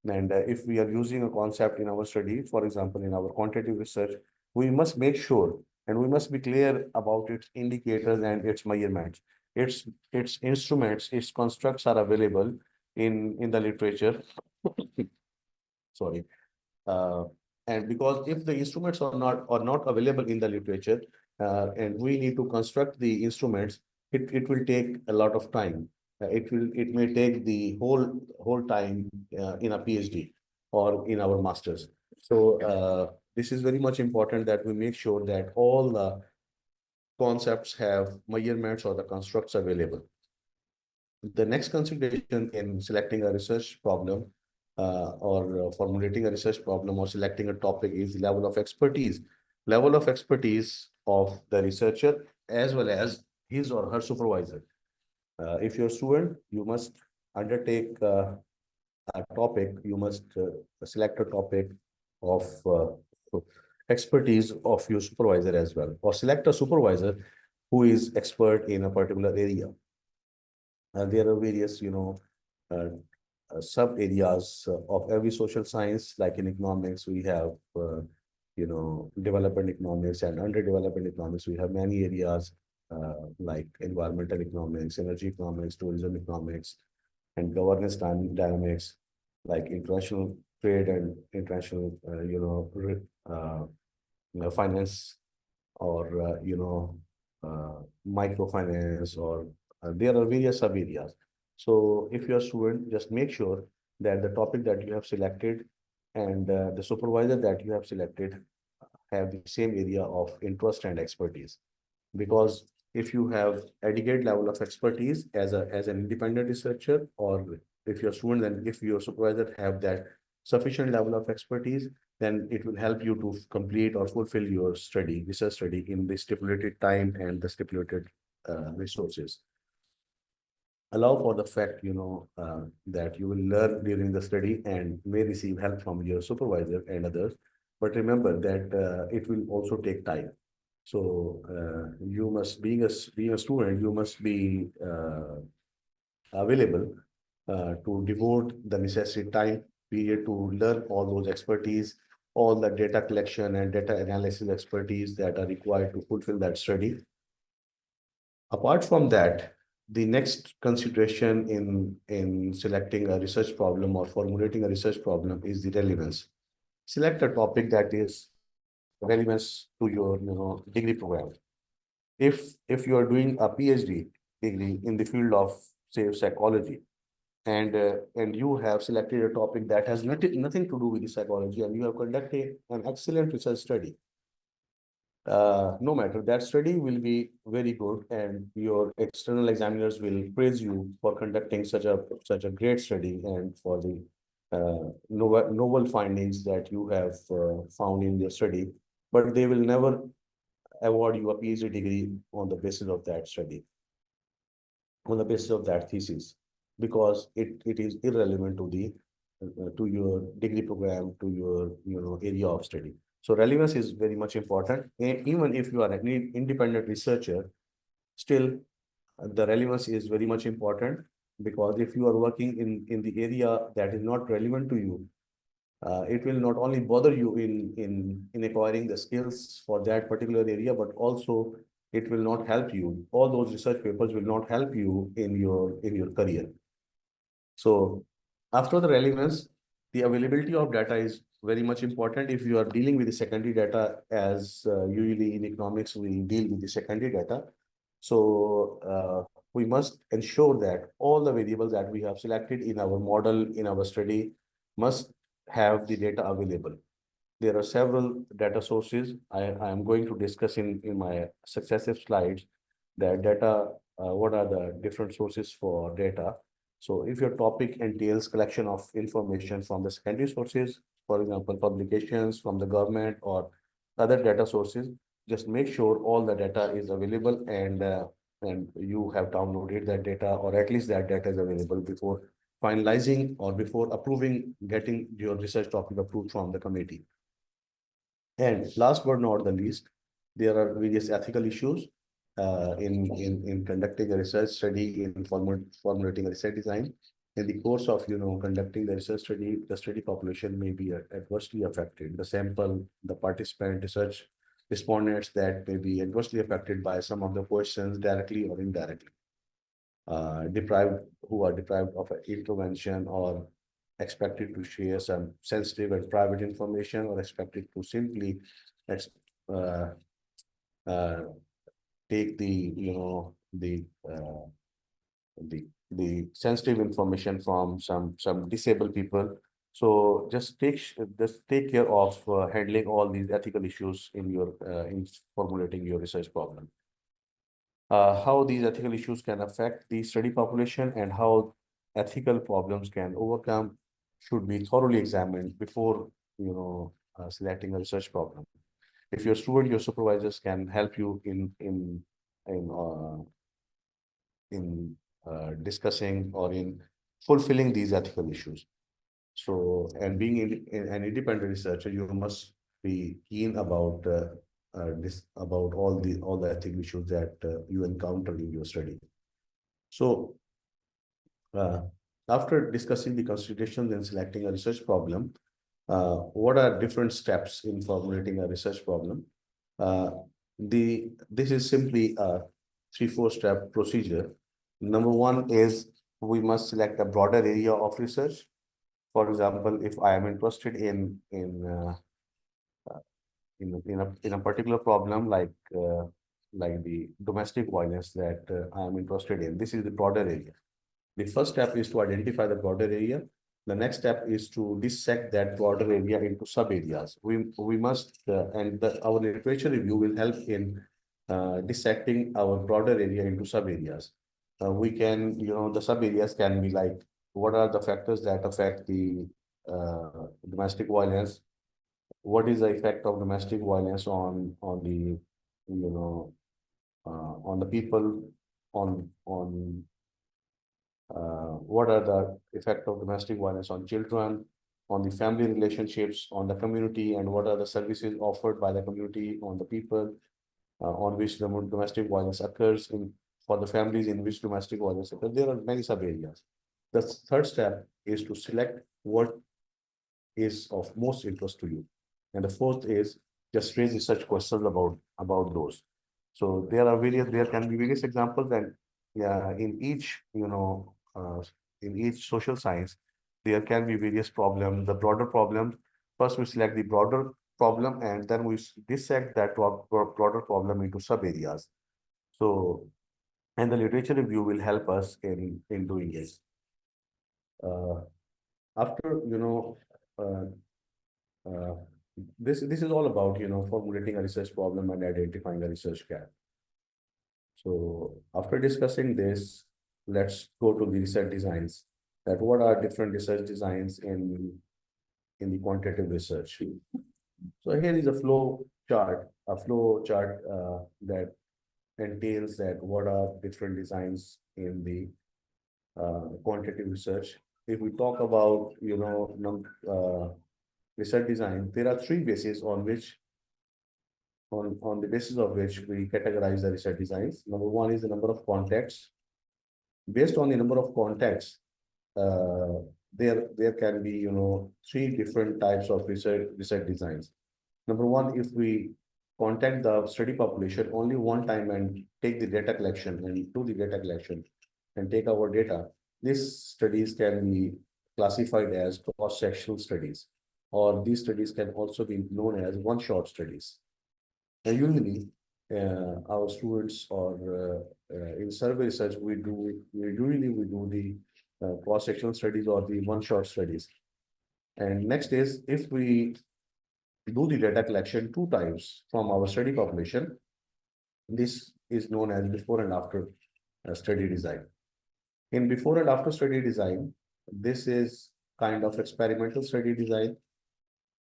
And if we are using a concept in our study, for example, in our quantitative research, we must make sure and we must be clear about its indicators and its measurements. Its instruments, its constructs are available in the literature. Sorry. Uh, and because if the instruments are not available in the literature, and we need to construct the instruments, it will take a lot of time. It may take the whole time in a PhD or in our masters. So this is very much important, that we make sure that all the concepts have measurements or the constructs available. The next consideration in selecting a research problem or formulating a research problem or selecting a topic is the level of expertise. Level of expertise of the researcher as well as his or her supervisor. If you're a student, you must undertake a topic, you must select a topic of expertise of your supervisor as well, or select a supervisor who is expert in a particular area. There are various, uh, sub areas of every social science, like in economics, we have, development economics and underdeveloped economics. We have many areas like environmental economics, energy economics, tourism economics, and governance dynamics, like international trade and international, finance or microfinance, or there are various sub areas. So if you're a student, just make sure that the topic that you have selected and the supervisor that you have selected have the same area of interest and expertise. Because if you have adequate level of expertise as an independent researcher, or if you're a student, then if your supervisor have that sufficient level of expertise, then it will help you to complete or fulfill your research study in the stipulated time and the stipulated resources. Allow for the fact, that you will learn during the study and may receive help from your supervisor and others. But remember that it will also take time. So you must, being a student, you must be available to devote the necessary time period to learn all those expertise, all the data collection and data analysis expertise that are required to fulfill that study. Apart from that, the next consideration in selecting a research problem or formulating a research problem is the relevance. Select a topic that is relevance to your degree program. If you are doing a PhD degree in the field of, say, psychology, and you have selected a topic that has nothing to do with the psychology, and you have conducted an excellent research study, no matter, that study will be very good, and your external examiners will praise you for conducting such a great study and for the novel findings that you have found in your study. But they will never award you a PhD degree on the basis of that study, on the basis of that thesis, because it is irrelevant to the to your degree program, to your area of study. So relevance is very much important, and even if you are an independent researcher, still the relevance is very much important, because if you are working in the area that is not relevant to you, it will not only bother you in acquiring the skills for that particular area, but also it will not help you. All those research papers will not help you in your career. So after the relevance, the availability of data is very much important. If you are dealing with the secondary data, as usually in economics, we deal with the secondary data. So we must ensure that all the variables that we have selected in our model, in our study, must have the data available. There are several data sources. I am going to discuss in my successive slides that data, what are the different sources for data. So if your topic entails collection of information from the secondary sources, for example, publications from the government or other data sources, just make sure all the data is available, and you have downloaded that data, or at least that data is available before finalizing or before approving, getting your research topic approved from the committee. And last but not the least, there are various ethical issues in conducting a research study, in formulating a research design. In the course of conducting the research study, the study population may be adversely affected. The sample, the participant, research respondents that may be adversely affected by some of the questions directly or indirectly. Deprived, who are deprived of intervention, or expected to share some sensitive and private information, or expected to simply ex- uh, uh, take the sensitive information from some disabled people. So just take care of handling all these ethical issues in formulating your research problem. how these ethical issues can affect the study population and how ethical problems can overcome should be thoroughly examined before, selecting a research problem. If your student, your supervisors can help you in uh, in discussing or in fulfilling these ethical issues. So, and being an independent researcher, you must be keen about this about all the ethical issues that you encounter in your study. So, uh, after discussing the considerations and selecting a research problem, what are different steps in formulating a research problem? Uh, this is simply a 3-4 step procedure. Number one is we must select a broader area of research. For example, if I am interested in a particular problem like the domestic violence that I am interested in, this is the broader area. The first step is to identify the broader area. The next step is to dissect that broader area into sub areas. We must our literature review will help in dissecting our broader area into sub areas. We can, the sub areas can be like, what are the factors that affect the domestic violence? What is the effect of domestic violence on the, on the people, on what are the effect of domestic violence on children, on the family relationships, on the community, and what are the services offered by the community on the people on which the domestic violence occurs in for the families in which domestic violence occurs. There are many sub areas. The third step is to select what is of most interest to you. And the fourth is just raise research questions about those. So there can be various examples, and yeah, in each social science, there can be various problems. The broader problem, first we select the broader problem, and then we dissect that broader problem into sub areas. So, and the literature review will help us in doing this. Uh, after uh, Uh, this is all about, formulating a research problem and identifying a research gap. So after discussing this, let's go to the research designs. That what are different research designs in the quantitative research. So here is a flow chart that entails that what are different designs in the quantitative research. If we talk about, research design, there are three bases on the basis of which we categorize the research designs. Number one is the number of contacts. Based on the number of contacts, uh, there can be, three different types of research designs. Number one, if we contact the study population only one time and take the data collection and do the data collection and take our data, these studies can be classified as cross-sectional studies, or these studies can also be known as one-shot studies. And usually, our students or in survey research, we do the cross-sectional studies or the one-shot studies. And next is if we do the data collection two times from our study population, this is known as before and after study design. In before and after study design, this is kind of experimental study design.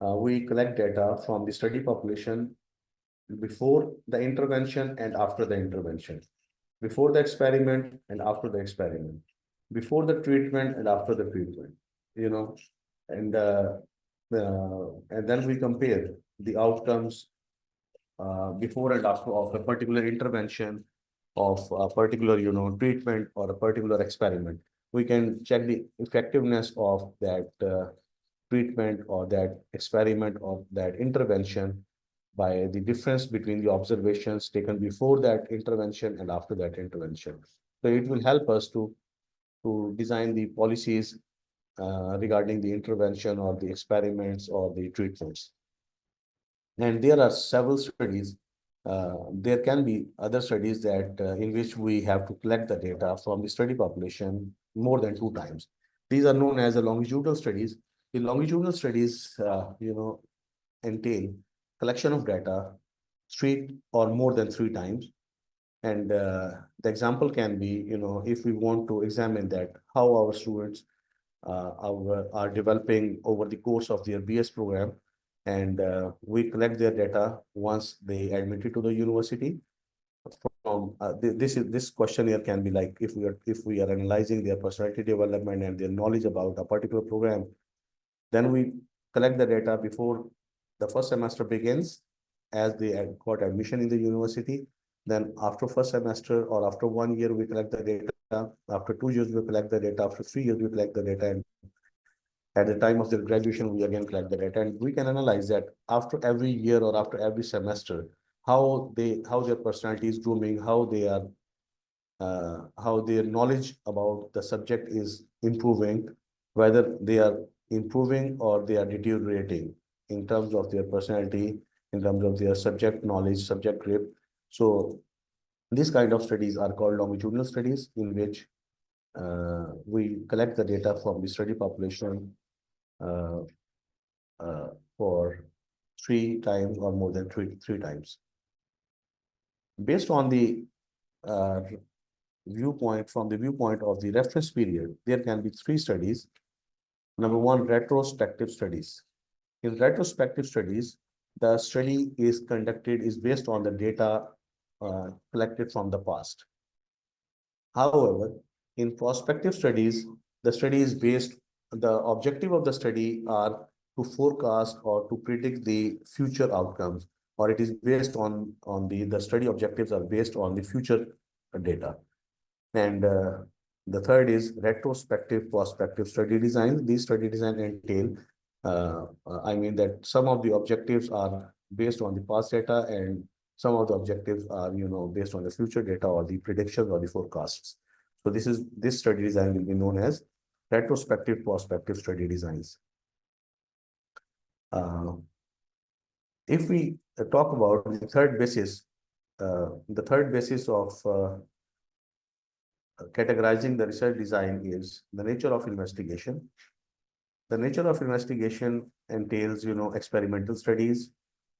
We collect data from the study population before the intervention and after the intervention, before the experiment and after the experiment, before the treatment and after the treatment, you know, and and then we compare the outcomes before and after of a particular intervention, of a particular, treatment or a particular experiment. We can check the effectiveness of that treatment or that experiment or that intervention by the difference between the observations taken before that intervention and after that intervention. So it will help us to design the policies regarding the intervention or the experiments or the treatments. And there are several studies. There can be other studies that in which we have to collect the data from the study population more than two times. These are known as the longitudinal studies. The longitudinal studies, entail collection of data three or more than three times. And the example can be, if we want to examine that how our students are developing over the course of their BS program, and we collect their data once they admitted to the university. From this questionnaire can be like, if we are analyzing their personality development and their knowledge about a particular program, then we collect the data before the first semester begins, as they got admission in the university. Then after first semester or after 1 year, we collect the data. After 2 years, we collect the data. After 3 years, we collect the data. And at the time of their graduation, we again collect the data. And we can analyze that after every year or after every semester, how their personality is grooming, how their knowledge about the subject is improving, whether they are improving or they are deteriorating in terms of their personality, in terms of their subject knowledge, subject grip. So these kind of studies are called longitudinal studies, in which we collect the data from the study population uh, uh, for 3 times or more than three times. Based on the uh, from the viewpoint of the reference period, there can be 3 studies. Number one, retrospective studies. In retrospective studies, the study is based on the data collected from the past. However, in prospective studies, the objective of the study are to forecast or to predict the future outcomes, or it is based on the study objectives are based on the future data. And the third is retrospective prospective study design. These study design entail, I mean that some of the objectives are based on the past data, and some of the objectives are, based on the future data or the predictions or the forecasts. So this study design will be known as retrospective prospective study designs. Uh, if we talk about the third basis of categorizing the research design is the nature of investigation. The nature of investigation entails, experimental studies,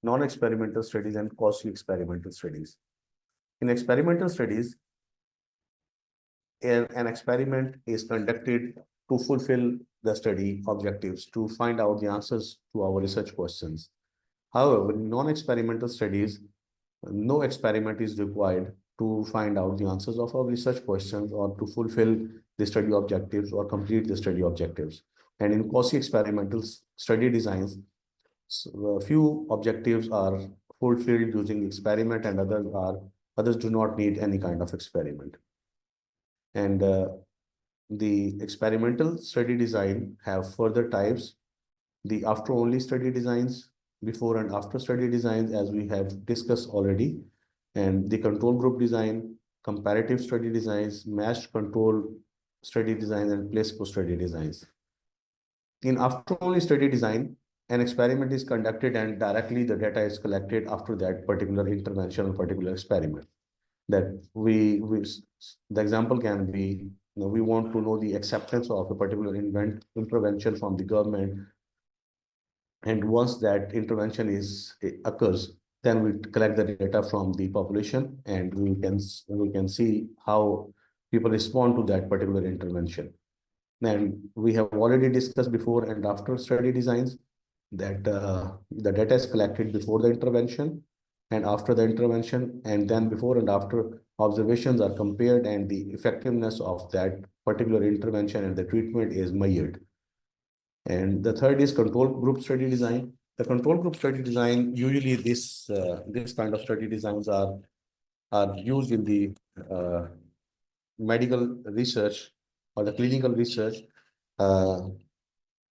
non-experimental studies, and quasi-experimental studies. In experimental studies, an experiment is conducted to fulfill the study objectives, to find out the answers to our research questions. However, in non-experimental studies, no experiment is required to find out the answers of our research questions or to fulfill the study objectives or complete the study objectives. And in quasi-experimental study designs, few objectives are fulfilled using experiment, and others do not need any kind of experiment. And the experimental study design have further types: the after only study designs, before and after study designs, as we have discussed already, and the control group design, comparative study designs, matched control study designs, and placebo study designs. In after only study design, an experiment is conducted and directly the data is collected after that particular intervention or particular experiment. That the example can be, we want to know the acceptance of a particular intervention from the government, and once that intervention occurs, then we collect the data from the population, and we can see how people respond to that particular intervention. And we have already discussed before and after study designs that the data is collected before the intervention and after the intervention, and then before and after observations are compared, and the effectiveness of that particular intervention and the treatment is measured. And the third is control group study design. The control group study design, usually this kind of study designs are used in the uh, medical research or the clinical research. Uh,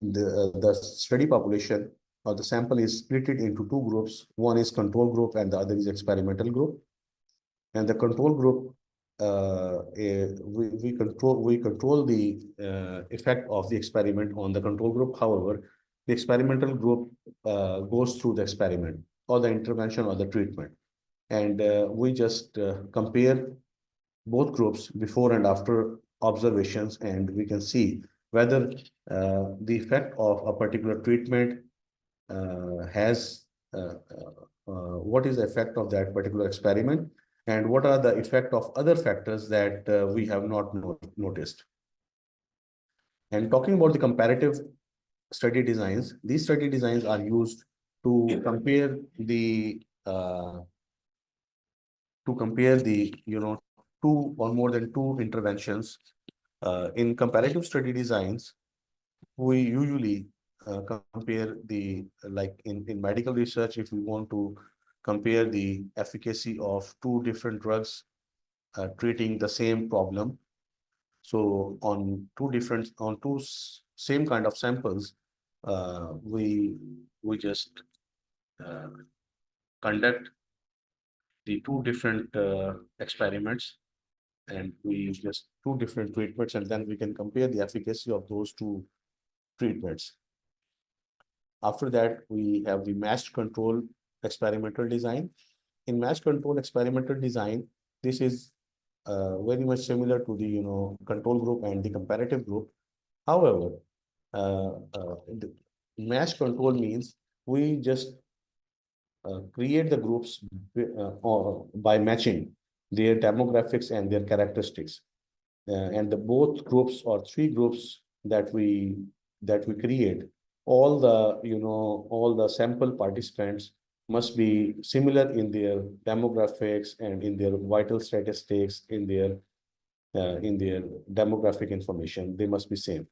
the study population or the sample is split into two groups. One is control group and the other is experimental group. And the control group, we control the effect of the experiment on the control group. However, the experimental group goes through the experiment or the intervention or the treatment, and we just compare both groups before and after observations, and we can see whether the effect of a particular treatment has what is the effect of that particular experiment, and what are the effect of other factors that we have not noticed. And talking about the comparative study designs, these study designs are used to compare the two or more than two interventions. In comparative study designs, we usually compare the, like in medical research, if we want to compare the efficacy of two different drugs treating the same problem. So on two same kind of samples, we just uh, conduct the two different experiments, and we use just two different treatments, and then we can compare the efficacy of those two treatments. After that, we have the matched control experimental design. In matched control experimental design, this is very much similar to the control group and the comparative group. However, the matched control means we just create the groups or by matching their demographics and their characteristics. And the both groups or three groups that we create, all the sample participants must be similar in their demographics and in their vital statistics, in their demographic information. They must be same.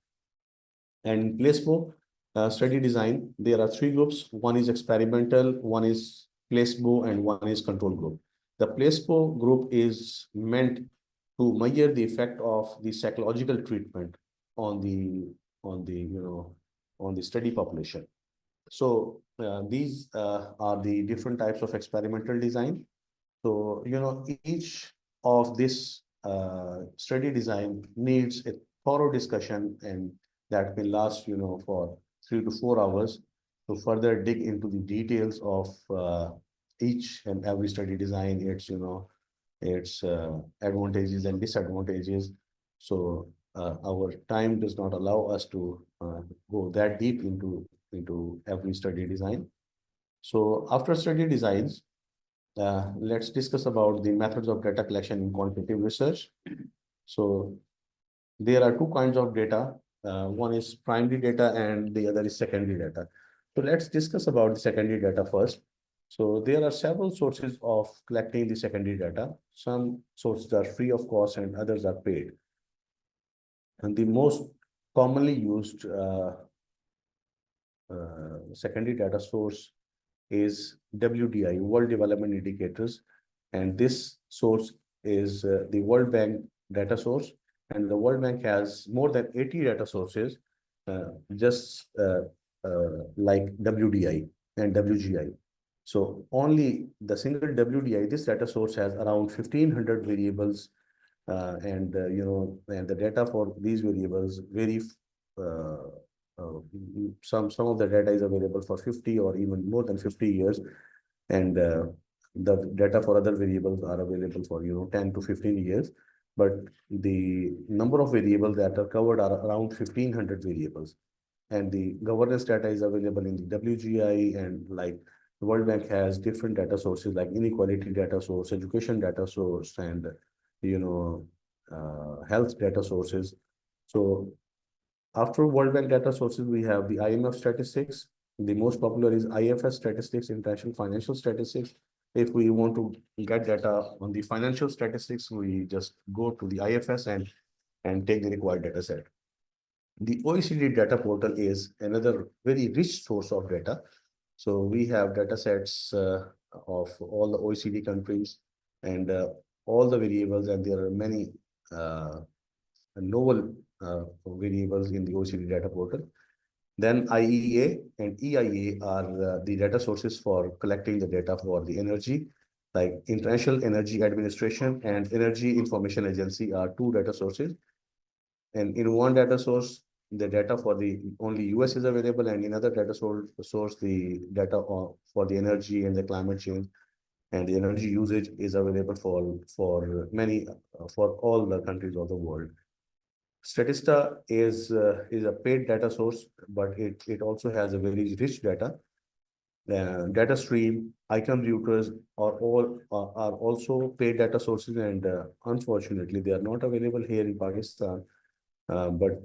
And placebo study design, there are three groups. One is experimental, one is placebo, and one is control group. The placebo group is meant to measure the effect of the psychological treatment on the study population. So these are the different types of experimental design. So each of this study design needs a thorough discussion, and that will last for 3 to 4 hours to further dig into the details of each and every study design, its advantages and disadvantages. So our time does not allow us to go that deep into every study design. So after study designs, let's discuss about the methods of data collection in quantitative research. So there are two kinds of data. One is primary data and the other is secondary data. So let's discuss about the secondary data first. So there are several sources of collecting the secondary data. Some sources are free of cost and others are paid. And the most commonly used secondary data source is WDI, World Development Indicators. And this source is the World Bank data source. And the World Bank has more than 80 data sources, just like WDI and WGI. So only the single WDI, this data source has around 1,500 variables, and the data for these variables vary. Uh, uh, some of the data is available for 50 or even more than 50 years, and the data for other variables are available for 10 to 15 years. But the number of variables that are covered are around 1,500 variables, and the governance data is available in the WGI, and like the World Bank has different data sources like inequality data source, education data source, and health data sources. So after World Bank data sources, we have the IMF statistics. The most popular is IFS statistics, International Financial Statistics. If we want to get data on the financial statistics, we just go to the IFS and take the required data set. The OECD data portal is another very rich source of data. So we have data sets of all the OECD countries and all the variables, and there are many novel variables in the OECD data portal. Then IEA and EIA are the data sources for collecting the data for the energy, like International Energy Administration and Energy Information Agency are two data sources. And in one data source, the data for the only US is available, and in other data source the data for the energy and the climate change and the energy usage is available for many for all the countries of the world. Statista is a paid data source, but it also has a very rich data. Data stream, icon routers are also paid data sources, and unfortunately, they are not available here in Pakistan. But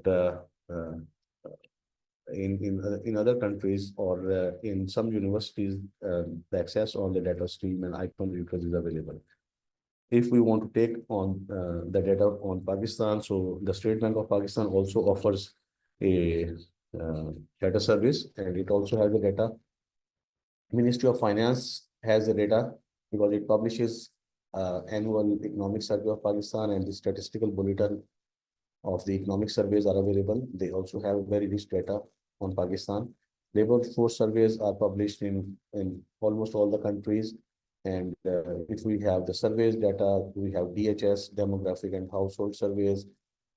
in other countries or in some universities, the access on the data stream and icon routers is available. If we want to take on the data on Pakistan, so the State Bank of Pakistan also offers a uh, data service, and it also has the data. Ministry of Finance has the data because it publishes annual economic survey of Pakistan, and the statistical bulletin of the economic surveys are available. They also have very rich data on Pakistan. Labor force surveys are published in almost all the countries. And if we have the surveys data, we have DHS, demographic and household surveys,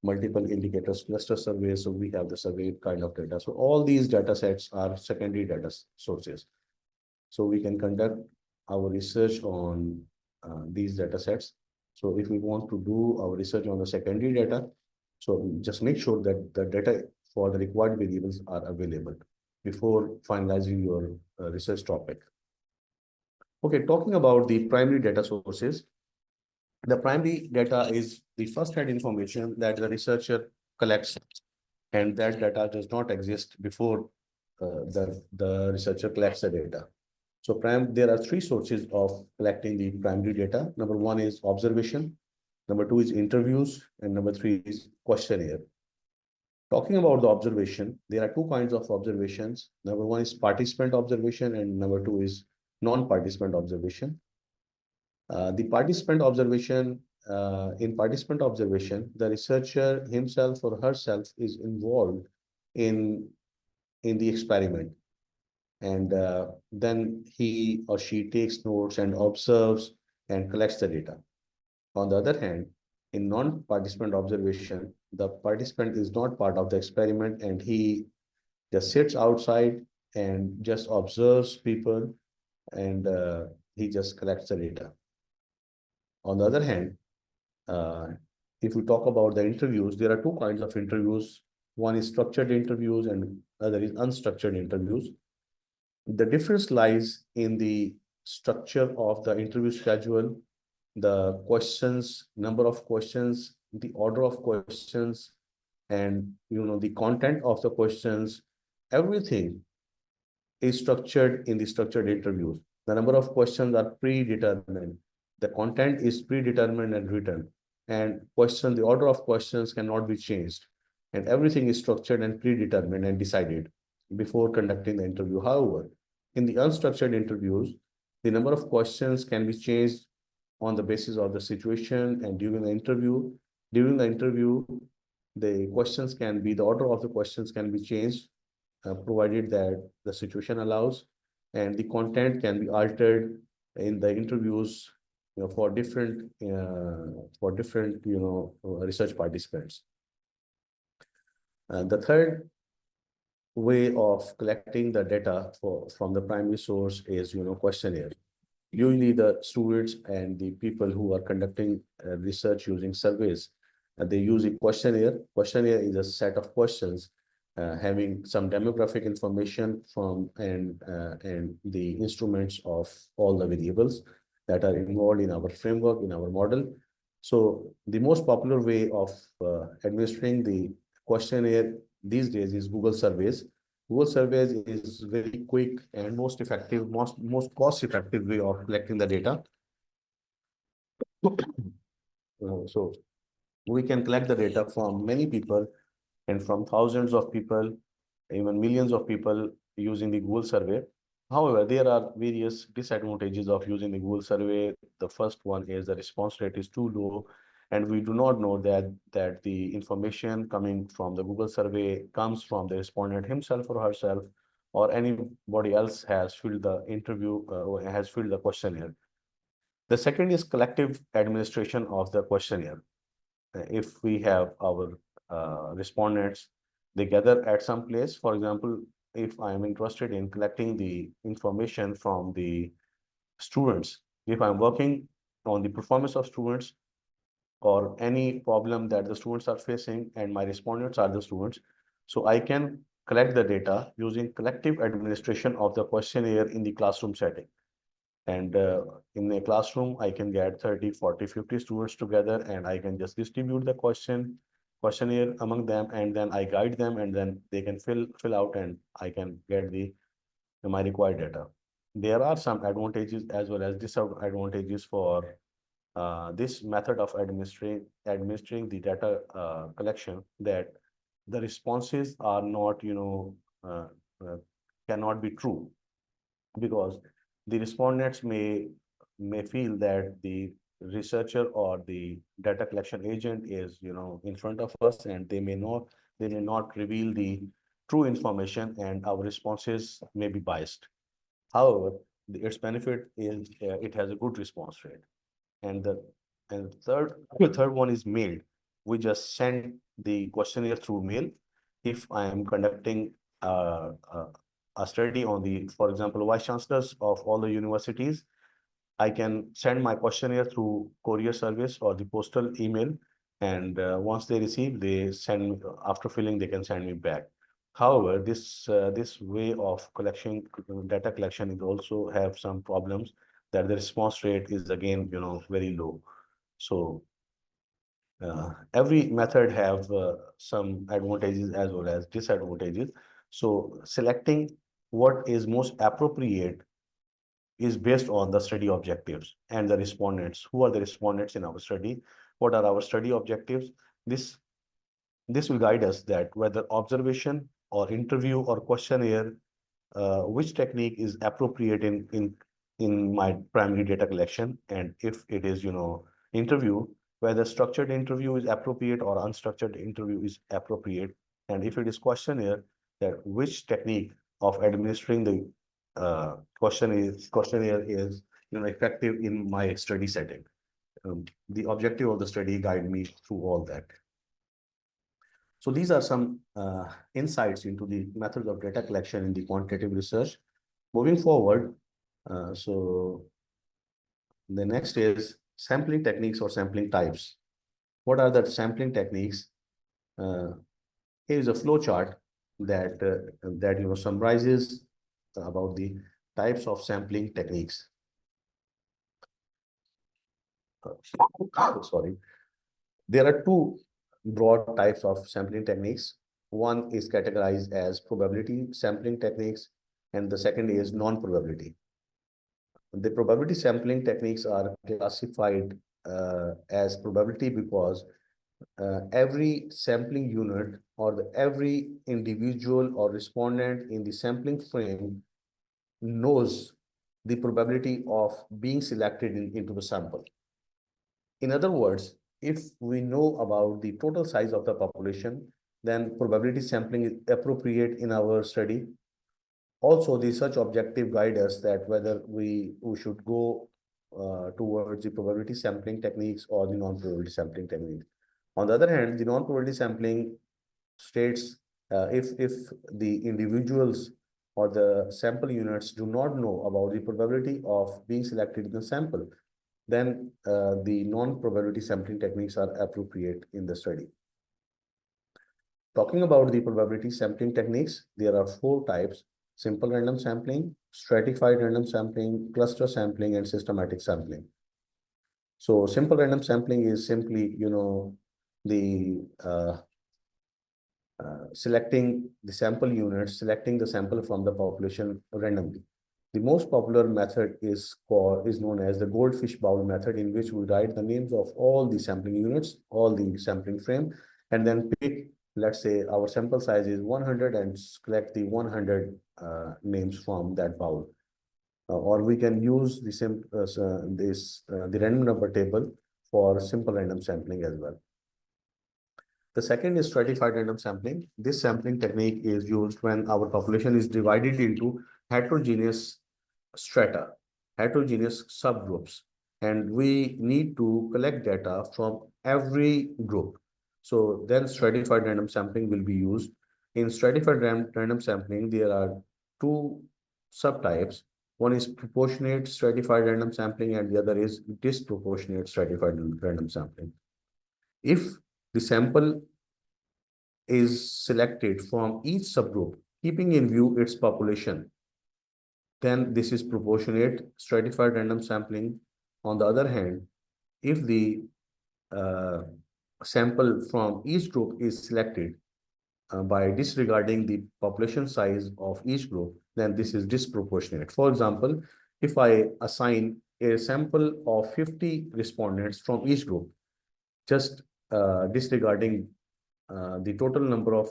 multiple indicators, cluster surveys. So we have the survey kind of data. So all these data sets are secondary data sources. So we can conduct our research on these data sets. So if we want to do our research on the secondary data, so just make sure that the data for the required variables are available before finalizing your research topic. Okay, talking about the primary data sources, the primary data is the first-hand information that the researcher collects, and that data does not exist before the researcher collects the data. So there are three sources of collecting the primary data. Number one is observation. Number two is interviews. And number three is questionnaire. Talking about the observation, there are two kinds of observations. Number one is participant observation, and number two is non-participant observation. The participant observation, in participant observation, the researcher himself or herself is involved in, in the experiment. And then he or she takes notes and observes and collects the data. On the other hand, in non-participant observation, the participant is not part of the experiment, and he just sits outside and just observes people, and he just collects the data. On the other hand, uh, if we talk about the interviews, there are two kinds of interviews. One is structured interviews and other is unstructured interviews. The difference lies in the structure of the interview schedule, the questions, number of questions, the order of questions, and the content of the questions. Everything is structured in the structured interviews. The number of questions are predetermined. The content is predetermined and written. And the order of questions cannot be changed. And everything is structured and predetermined and decided before conducting the interview. However, in the unstructured interviews, the number of questions can be changed on the basis of the situation and during the interview. During the interview, the order of the questions can be changed, provided that the situation allows, and the content can be altered in the interviews, for different research participants. And the third way of collecting the data from the primary source is questionnaire. Usually the students and the people who are conducting research using surveys, they use a questionnaire. Questionnaire is a set of questions having some demographic information and the instruments of all the variables that are involved in our framework, in our model. So the most popular way of administering the questionnaire these days is Google surveys. Google surveys is very quick and most effective, most cost-effective way of collecting the data. So we can collect the data from many people and from thousands of people, even millions of people using the Google survey. However, there are various disadvantages of using the Google survey. The first one is the response rate is too low, and we do not know that the information coming from the Google survey comes from the respondent himself or herself, or anybody else has filled the has filled the questionnaire. The second is collective administration of the questionnaire. If we have our respondents, they gather at some place. For example, if I am interested in collecting the information from the students, if I'm working on the performance of students or any problem that the students are facing and my respondents are the students, so I can collect the data using collective administration of the questionnaire in the classroom setting. And in a classroom, I can get 30, 40, 50 students together, and I can just distribute the questionnaire among them, and then I guide them, and then they can fill out, and I can get my required data. There are some advantages as well as disadvantages for this method of administering the data collection, that the responses are not, uh, uh, cannot be true, because the respondents may feel that the researcher or the data collection agent is, in front of us, and they may not reveal the true information, and our responses may be biased. However, its benefit is it has a good response rate. And the third one is mailed. We just send the questionnaire through mail. If I am conducting a study on the, for example, vice chancellors of all the universities, I can send my questionnaire through courier service or the postal email, and once they receive, they send after filling, they can send me back. However, this way of collection data collection is also have some problems, that the response rate is again, very low. So every method have some advantages as well as disadvantages. So selecting what is most appropriate is based on the study objectives and the respondents. Who are the respondents in our study? What are our study objectives? This this will guide us that whether observation or interview or questionnaire, which technique is appropriate in my primary data collection, and if it is, interview, whether structured interview is appropriate or unstructured interview is appropriate, and if it is questionnaire, that which technique of administering the questionnaire is, effective in my study setting. The objective of the study guide me through all that. So these are some insights into the methods of data collection in the quantitative research. Moving forward, so the next is sampling techniques or sampling types. What are the sampling techniques? Uh, Here is a flow chart that summarizes about the types of sampling techniques. Sorry. There are two broad types of sampling techniques. One is categorized as probability sampling techniques, and the second is non-probability. The probability sampling techniques are classified as probability because every sampling unit or every individual or respondent in the sampling frame knows the probability of being selected into the sample. In other words, if we know about the total size of the population, then probability sampling is appropriate in our study. Also, the such objective guide us that whether we should go towards the probability sampling techniques or the non-probability sampling techniques. On the other hand, the non-probability sampling states if the individuals or the sample units do not know about the probability of being selected in the sample, then the non-probability sampling techniques are appropriate in the study. Talking about the probability sampling techniques, there are four types: simple random sampling, stratified random sampling, cluster sampling, and systematic sampling. So simple random sampling is simply, the selecting the sample units, selecting the sample from the population randomly. The most popular method is known as the goldfish bowl method, in which we write the names of all the sampling units, all the sampling frame, and then pick, let's say our sample size is 100, and select the 100 names from that bowl. Or we can use the random number table for simple random sampling as well. The second is stratified random sampling. This sampling technique is used when our population is divided into heterogeneous strata, heterogeneous subgroups, and we need to collect data from every group. So then stratified random sampling will be used. In stratified random sampling, there are two subtypes. One is proportionate stratified random sampling, and the other is disproportionate stratified random sampling. If the sample is selected from each subgroup, keeping in view its population, then this is proportionate stratified random sampling. On the other hand, if the uh, sample from each group is selected by disregarding the population size of each group, then this is disproportionate. For example, if I assign a sample of 50 respondents from each group, just disregarding the total number of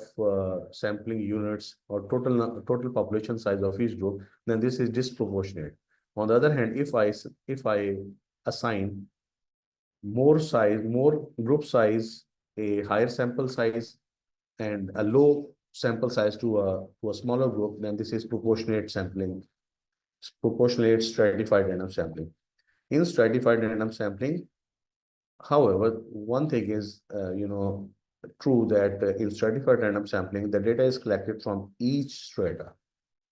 sampling units or total population size of each group, then this is disproportionate. On the other hand, if I assign more group size, a higher sample size, and a low sample size to a smaller group, then this is proportionate sampling, proportionate stratified random sampling. In stratified random sampling, however, one thing is, true that in stratified random sampling, the data is collected from each strata,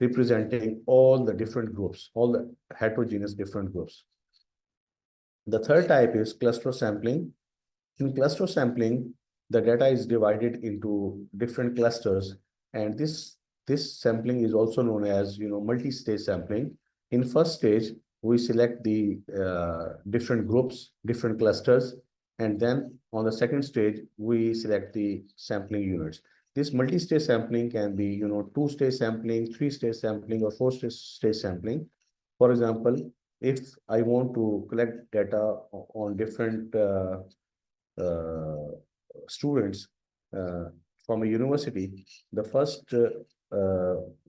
representing all the different groups, all the heterogeneous different groups. The third type is cluster sampling. In cluster sampling, the data is divided into different clusters, and this sampling is also known as multi-stage sampling. In first stage, we select the different groups, different clusters, and then on the second stage, we select the sampling units. This multi-stage sampling can be two-stage sampling, three-stage sampling, or four-stage sampling. For example, if I want to collect data on different uh, students uh, from a university, the first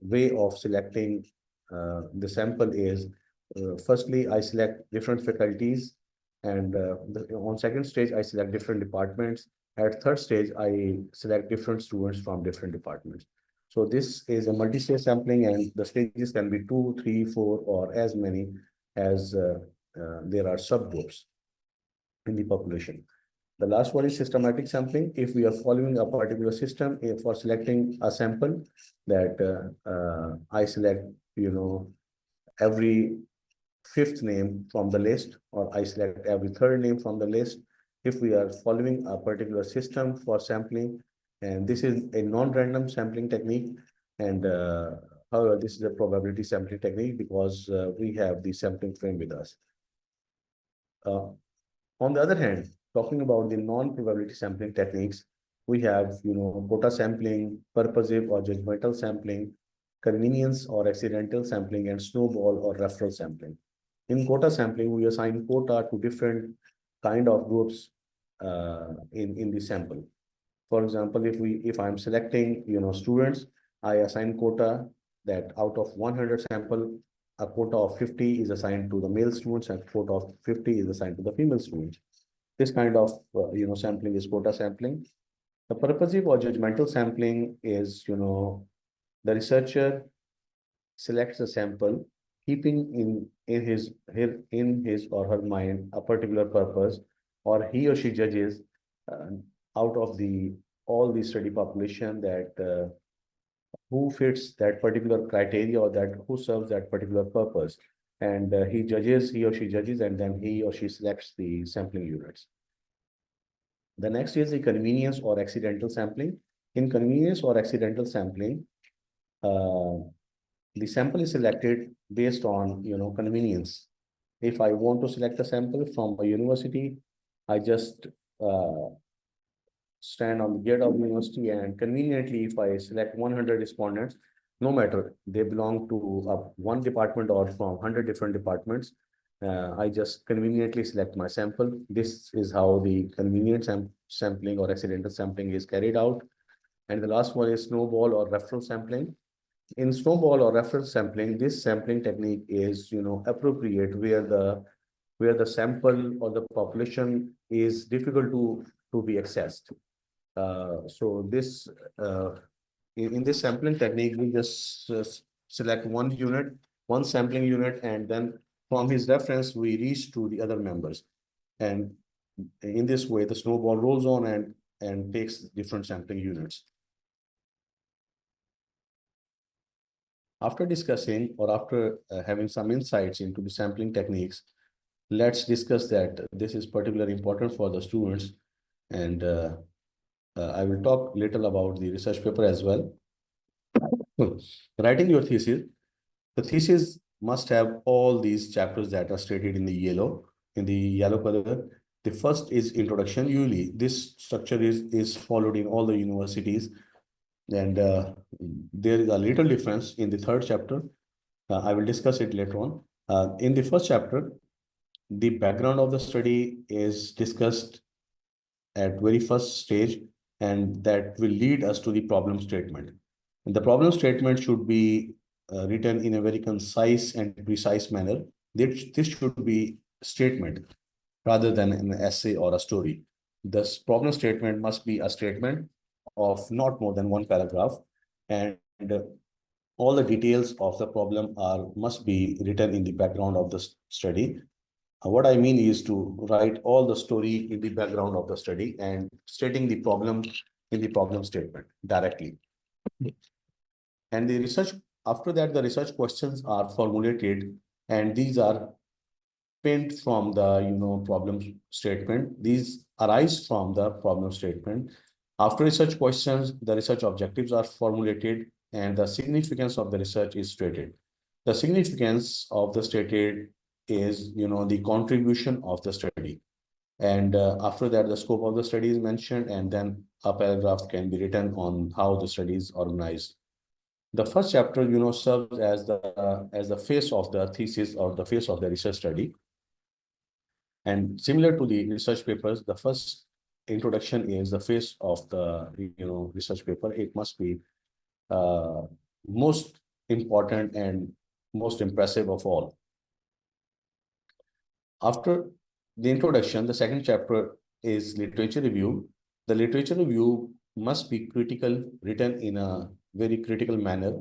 way of selecting the sample is, firstly, I select different faculties, and on second stage, I select different departments. At third stage, I select different students from different departments. So this is a multi-stage sampling, and the stages can be two, three, four, or as many as there are subgroups in the population. The last one is systematic sampling. If we are following a particular system for selecting a sample, that I select, every fifth name from the list, or I select every third name from the list. If we are following a particular system for sampling, and this is a non-random sampling technique, and however, this is a probability sampling technique because we have the sampling frame with us. Uh, On the other hand, talking about the non-probability sampling techniques, we have, quota sampling, purposive or judgmental sampling, convenience or accidental sampling, and snowball or referral sampling. In quota sampling, we assign quota to different kind of groups in the sample. For example, if I'm selecting, students, I assign quota that out of 100 sample, a quota of 50 is assigned to the male students and quota of 50 is assigned to the female students. This kind of sampling is quota sampling. The purposive or judgmental sampling is, the researcher selects a sample, keeping in his or her mind a particular purpose, or he or she judges uh, out of the all the study population that who fits that particular criteria or that who serves that particular purpose, and he or she judges, and then he or she selects the sampling units. The next is the convenience or accidental sampling. In convenience or accidental sampling, uh, the sample is selected based on convenience. If I want to select a sample from a university, I just uh, stand on the gate of the university, and conveniently, if I select 100 respondents, no matter they belong to one department or from 100 different departments, I just conveniently select my sample. This is how the convenient sampling or accidental sampling is carried out. And the last one is snowball or referral sampling. In snowball or referral sampling, this sampling technique is appropriate where the sample or the population is difficult to be accessed. So this in this sampling technique, we just select one unit, one sampling unit, and then from his reference, we reach to the other members. And in this way, the snowball rolls on and takes different sampling units. After discussing or after having some insights into the sampling techniques, let's discuss that this is particularly important for the students, and I will talk little about the research paper as well. Writing your thesis, the thesis must have all these chapters that are stated in the yellow color. The first is introduction. Usually, this structure is followed in all the universities, and there is a little difference in the third chapter. I will discuss it later on. In the first chapter, the background of the study is discussed at very first stage, and that will lead us to the problem statement. And the problem statement should be written in a very concise and precise manner. This should be statement rather than an essay or a story. This problem statement must be a statement of not more than one paragraph, and all the details of the problem are must be written in the background of the study. What I mean is to write all the story in the background of the study and stating the problem in the problem statement directly. And the research, after that, the research questions are formulated, and these are pinned from the problem statement. These arise from the problem statement. After research questions, the research objectives are formulated, and the significance of the research is stated. The significance of the stated is the contribution of the study. And after that, the scope of the study is mentioned, and then a paragraph can be written on how the study is organized. The first chapter, serves as the face of the thesis or the face of the research study. And similar to the research papers, the first introduction is the face of the research paper. It must be uh, most important and most impressive of all. After the introduction, the second chapter is literature review. The literature review must be critical, written in a very critical manner,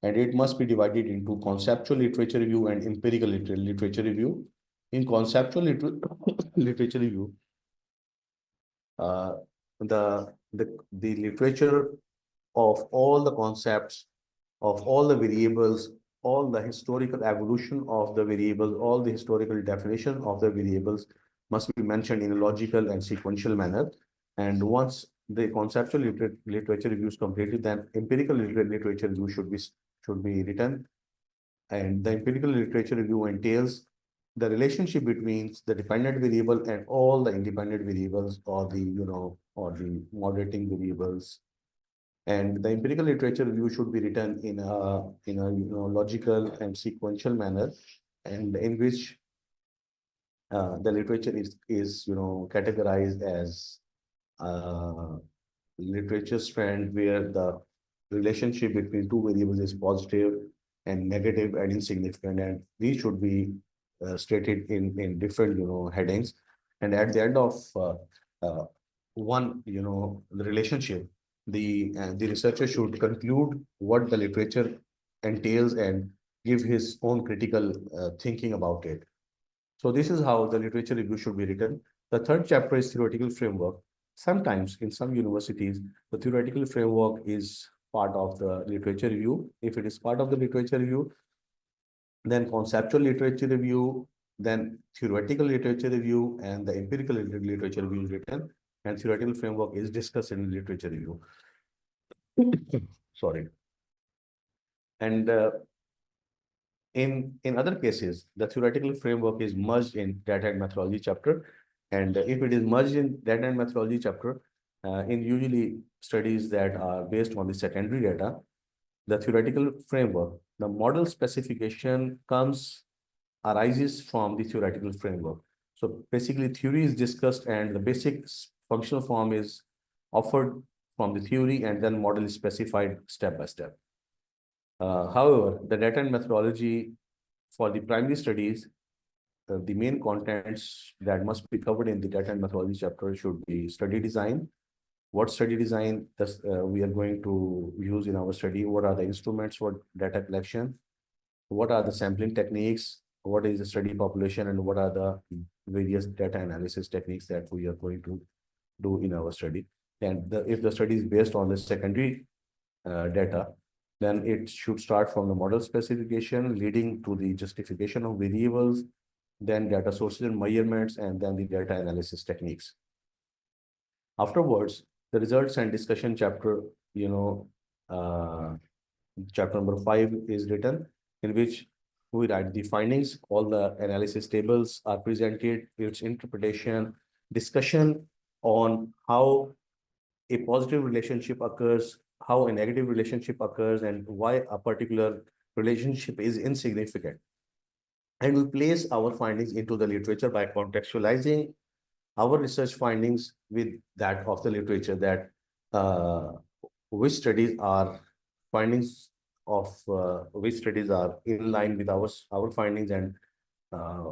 and it must be divided into conceptual literature review and empirical literature review. In conceptual literature review, uh, the literature of all the concepts, of all the variables, all the historical evolution of the variables, all the historical definition of the variables must be mentioned in a logical and sequential manner. And once the conceptual literature review is completed, then empirical literature review should be written. And the empirical literature review entails the relationship between the dependent variable and all the independent variables, or the moderating variables. And the empirical literature review should be written in a logical and sequential manner, and in which the literature is categorized as uh, literature strand, where the relationship between two variables is positive and negative and insignificant, and these should be stated in different headings. And at the end of uh, one the relationship, the researcher should conclude what the literature entails and give his own critical thinking about it. So this is how the literature review should be written. The third chapter is theoretical framework. Sometimes in some universities, the theoretical framework is part of the literature review. If it is part of the literature review, then conceptual literature review, then theoretical literature review, and the empirical literature review is written, and theoretical framework is discussed in literature review. Sorry. And in other cases, the theoretical framework is merged in data and methodology chapter. And if it is merged in data and methodology chapter, in usually studies that are based on the secondary data, the theoretical framework, the model specification arises from the theoretical framework. So basically, theory is discussed, and the basic functional form is offered from the theory, and then model is specified step by step. However, the data and methodology for the primary studies, the main contents that must be covered in the data and methodology chapter should be study design. What study design we are going to use in our study? What are the instruments for data collection? What are the sampling techniques? What is the study population? And what are the various data analysis techniques that we are going to do in our study? And if the study is based on the secondary data, then it should start from the model specification, leading to the justification of variables, then data sources and measurements, and then the data analysis techniques. Afterwards, The results and discussion chapter, uh, chapter number 5 is written, in which we write the findings. All the analysis tables are presented, its interpretation, discussion on how a positive relationship occurs, how a negative relationship occurs, and why a particular relationship is insignificant. And we place our findings into the literature by contextualizing our research findings with that of the literature, that uh, which studies are findings of which studies are in line with our findings, and uh,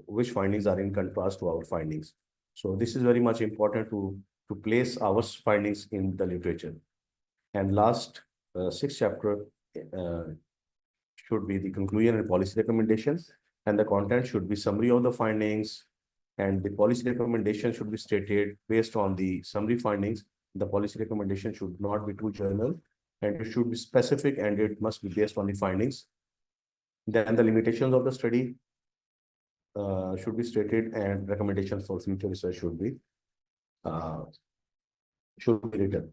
which findings are in contrast to our findings. So this is very much important to place our findings in the literature. And last sixth chapter uh, should be the conclusion and policy recommendations, and the content should be summary of the findings, and the policy recommendation should be stated based on the summary findings. The policy recommendation should not be too general, and it should be specific, and it must be based on the findings. Then the limitations of the study should be stated, and recommendations for future research uh, should be written.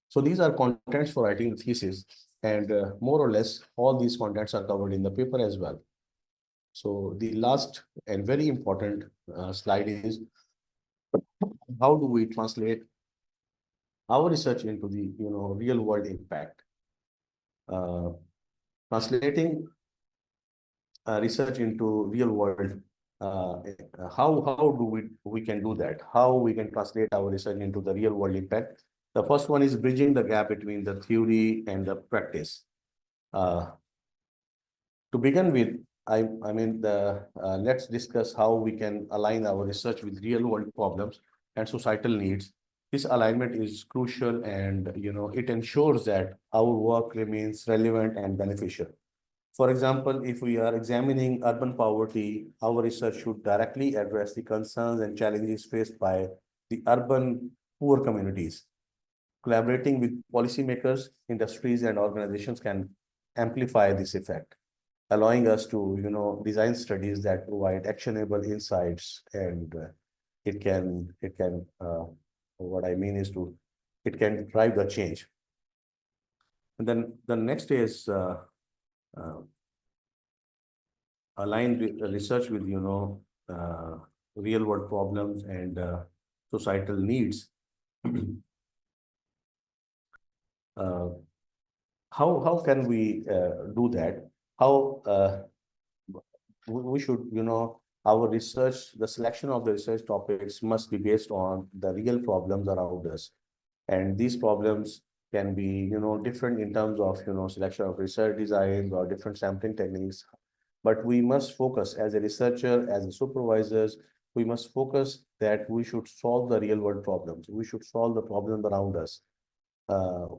So these are contents for writing the thesis, and more or less all these contents are covered in the paper as well. So the last and very important slide is, how do we translate our research into the real world impact? Uh, Translating research into real world. How do we can do that? How we can translate our research into the real world impact? The first one is bridging the gap between the theory and the practice. Uh, To begin with, I mean, let's discuss how we can align our research with real world problems and societal needs. This alignment is crucial, and it ensures that our work remains relevant and beneficial. For example, if we are examining urban poverty, our research should directly address the concerns and challenges faced by the urban poor communities. Collaborating with policymakers, industries, and organizations can amplify this effect, allowing us to design studies that provide actionable insights, and it can what I mean is to it can drive the change. And then the next is uh, align research with real world problems and societal needs. uh, how can we do that? How we should, our research, the selection of the research topics must be based on the real problems around us. And these problems can be, different in terms of, selection of research designs or different sampling techniques. But we must focus as a researcher, as a supervisors, we must focus that we should solve the real world problems. We should solve the problems around us.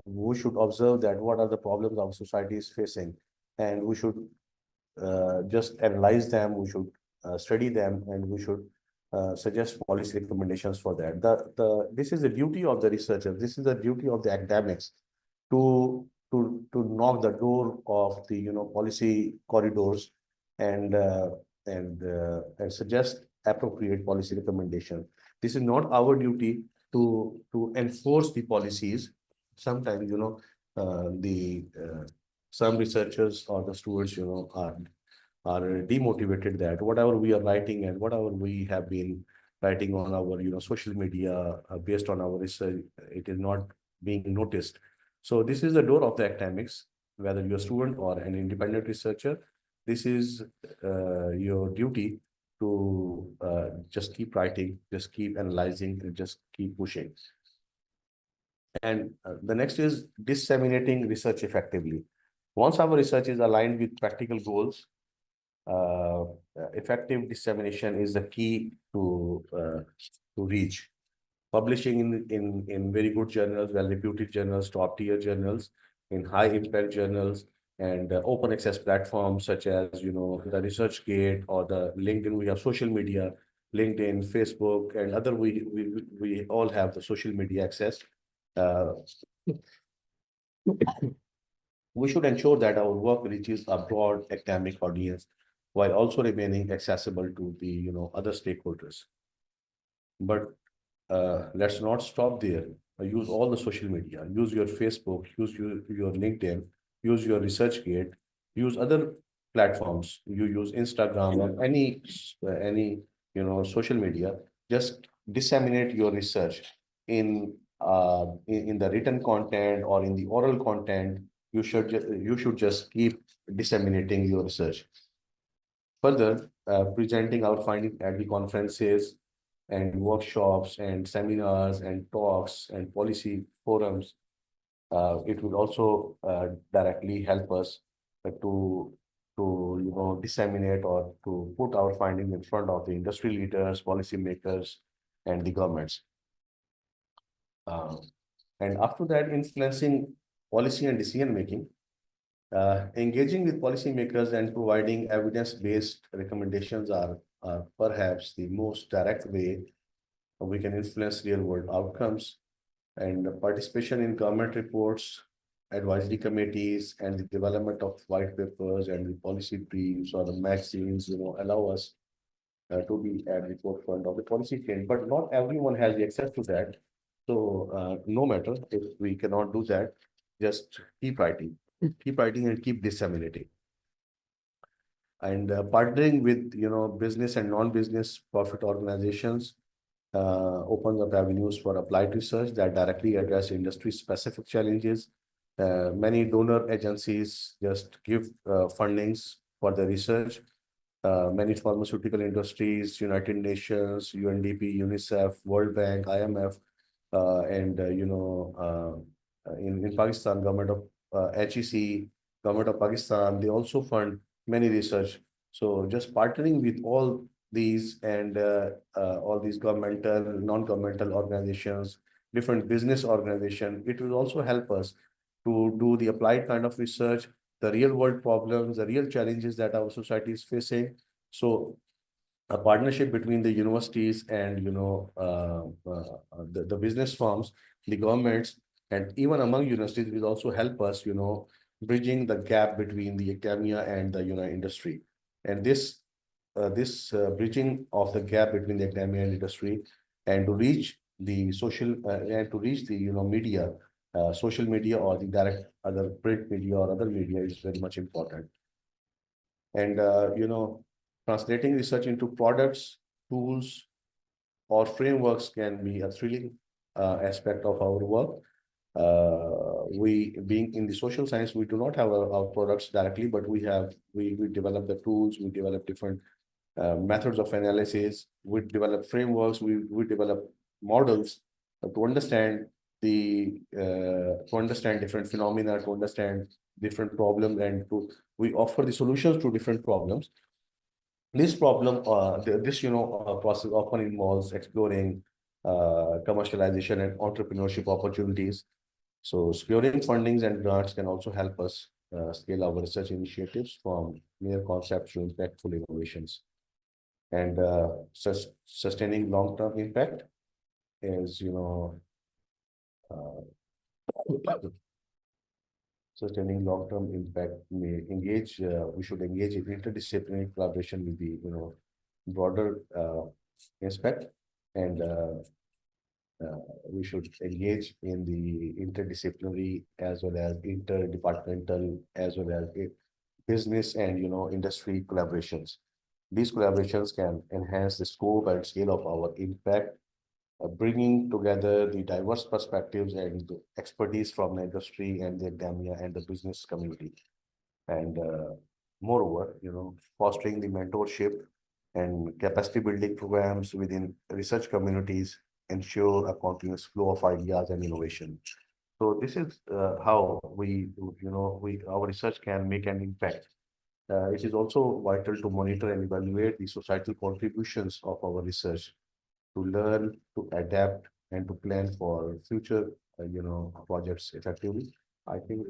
We should observe that what are the problems our society is facing, and we should just analyze them, we should study them, and we should suggest policy recommendations for that. This is the duty of the researcher. This is the duty of the academics to knock the door of the policy corridors, and and suggest appropriate policy recommendation. This is not our duty to enforce the policies. Sometimes the some researchers or the students are demotivated that whatever we are writing and whatever we have been writing on our social media based on our research, it is not being noticed. So this is the door of the academics, whether you're a student or an independent researcher. This is your duty to just keep writing, just keep analyzing, and just keep pushing. And the next is disseminating research effectively. Once our research is aligned with practical goals, effective dissemination is the key to reach. Publishing in very good journals, well-reputed journals, top-tier journals, in high-impact journals, and open access platforms such as the ResearchGate or the LinkedIn. We have social media, LinkedIn, Facebook, and other. We all have the social media access. Uh, we should ensure that our work reaches a broad academic audience while also remaining accessible to the other stakeholders. But let's not stop there. use all the social media, use your Facebook, use your LinkedIn, use your ResearchGate, use other platforms, you use Instagram or any social media, just disseminate your research in the written content or in the oral content. You should just keep disseminating your research. Further, presenting our findings at the conferences and workshops and seminars and talks and policy forums. It will also directly help us to disseminate or to put our findings in front of the industry leaders, policymakers, and the governments. And after that, influencing policy and decision making. Engaging with policymakers and providing evidence-based recommendations are perhaps the most direct way we can influence real-world outcomes. And participation in government reports, advisory committees, and the development of white papers and the policy briefs or the magazines, allow us to be at the forefront of the policy change. But not everyone has the access to that. So no matter if we cannot do that, just keep writing and keep disseminating. And partnering with business and non-business profit organizations opens up avenues for applied research that directly address industry-specific challenges. Many donor agencies just give fundings for the research. Many pharmaceutical industries, United Nations, UNDP, UNICEF, World Bank, IMF, and in Pakistan, government of HEC, government of Pakistan, they also fund many research. So just partnering with all these and all these governmental, non-governmental organizations, different business organizations, it will also help us to do the applied kind of research, the real world problems, the real challenges that our society is facing. So a partnership between the universities and the business firms, the governments, and even among universities will also help us, bridging the gap between the academia and the industry. And this bridging of the gap between the academia and industry, and to reach the social and to reach the media, social media or the direct other print media or other media is very much important. And translating research into products, tools, or frameworks can be a thrilling aspect of our work. We being in the social science, we do not have our products directly, but we develop the tools, we develop different methods of analysis, we develop frameworks, we develop models to understand different phenomena, to understand different problems, and to we offer the solutions to different problems. This problem, this process often involves exploring commercialization and entrepreneurship opportunities. So securing fundings and grants can also help us scale our research initiatives from mere concepts to impactful innovations. And sustaining long-term impact is, uh, sustaining long-term impact may engage, we should engage in interdisciplinary collaboration with the, broader aspect. And we should engage in the interdisciplinary as well as interdepartmental as well as business and industry collaborations. These collaborations can enhance the scope and scale of our impact, bringing together the diverse perspectives and the expertise from the industry and the academia and the business community. And moreover, fostering the mentorship and capacity building programs within research communities ensure a continuous flow of ideas and innovation. So this is how our research can make an impact. It is also vital to monitor and evaluate the societal contributions of our research, to learn, to adapt, and to plan for future, projects effectively. I think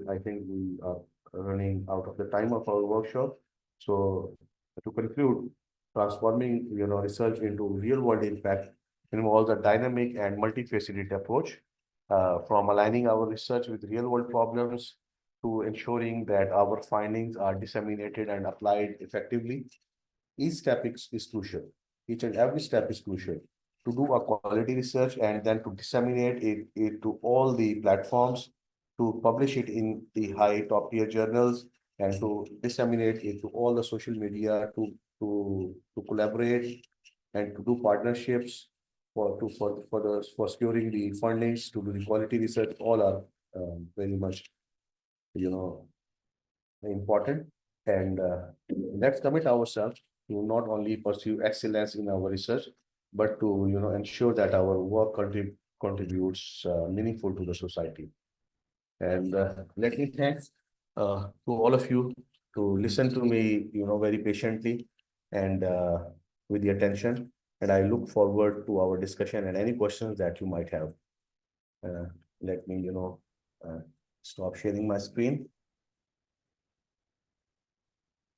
we are running out of the time of our workshop. So to conclude, transforming, research into real-world impact involves a dynamic and multifaceted approach, from aligning our research with real-world problems to ensuring that our findings are disseminated and applied effectively. Each step is crucial. Each and every step is crucial. to do a quality research and then to disseminate it to all the platforms, to publish it in the high top tier journals, and to disseminate it to all the social media, to collaborate and to do partnerships for securing the fundings to do the quality research. All are very much, you know, important. And let's commit ourselves to not only pursue excellence in our research, but to, ensure that our work contributes meaningful to the society. And let me thank to all of you to listen to me, very patiently and with the attention. And I look forward to our discussion and any questions that you might have. Uh, Let me, uh, stop sharing my screen.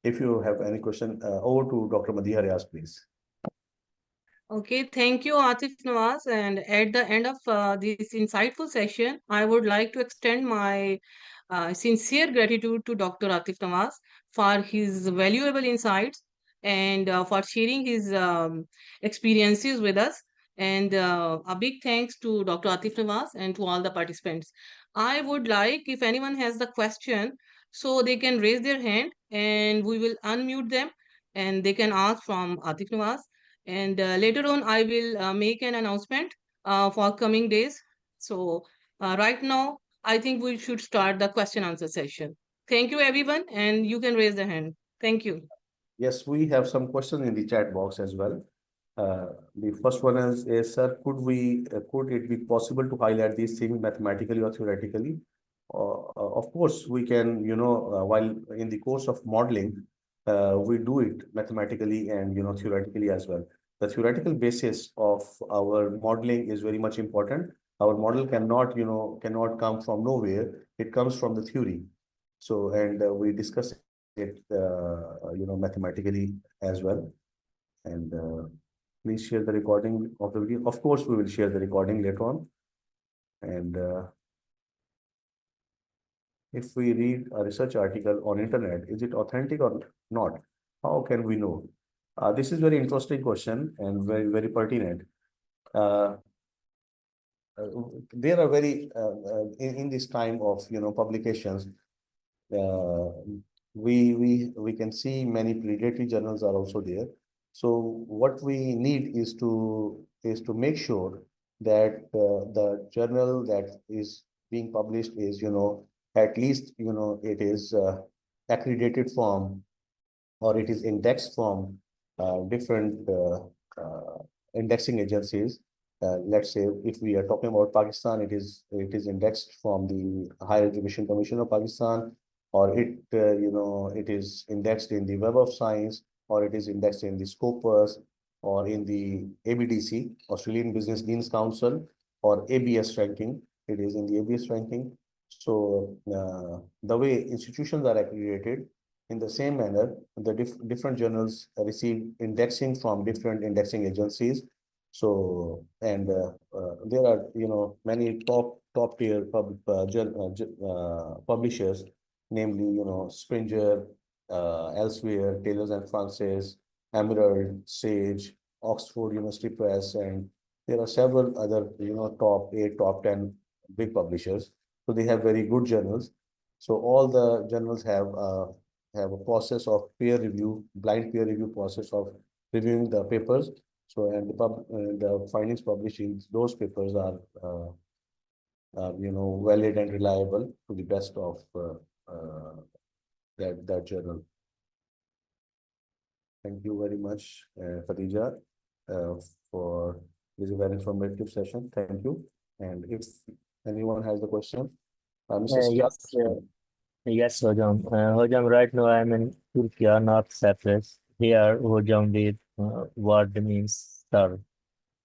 If you have any question, over to Dr. Madiha Riaz, please. Okay, thank you, Atif Nawaz. And at the end of this insightful session, I would like to extend my sincere gratitude to Dr. Atif Nawaz for his valuable insights and for sharing his experiences with us. And a big thanks to Dr. Atif Nawaz and to all the participants. I would like, if anyone has the question, so they can raise their hand and we will unmute them and they can ask from Atif Nawaz. And later on, I will make an announcement for coming days. So right now, I think we should start the question answer session. Thank you, everyone, and you can raise the hand. Thank you. Yes, we have some questions in the chat box as well. The first one is, sir, could it be possible to highlight these things mathematically or theoretically? Of course, we can, while in the course of modeling, we do it mathematically and, theoretically as well. The theoretical basis of our modeling is very much important. Our model cannot come from nowhere. It comes from the theory. So, and we discuss it, mathematically as well. And please share the recording of the video. Of course, we will share the recording later on. And if we read a research article on internet, is it authentic or not? How can we know? This is very interesting question and very, very pertinent. Uh, uh, there are in this time of, publications, uh, we can see many predatory journals are also there. So what we need is to make sure that the journal that is being published is, at least, it is accredited from, or it is indexed from different indexing agencies. Let's say if we are talking about Pakistan, it is indexed from the Higher Education Commission of Pakistan, or it is indexed in the Web of Science, or it is indexed in the Scopus, or in the ABDC, Australian Business Deans Council, or ABS ranking. It is in the ABS ranking. So the way institutions are accredited, in the same manner, the different journals receive indexing from different indexing agencies. So, and there are, many top tier publishers, namely, Springer, Elsewhere, Taylors and Francis, Emerald, Sage, Oxford University Press, and there are several other, top 8, top 10 big publishers. So they have very good journals. So all the journals have a process of peer review, blind peer review process of reviewing the papers. So, and the findings published in those papers are, valid and reliable to the best of that journal. Thank you very much, Khadija, uh, for this very informative session. Thank you. And if anyone has a question, Mr. Yes, Sias. yes, hocam. Hocam, right now I'm in Turkey, not Cyprus. Here, hocam, the word means sir.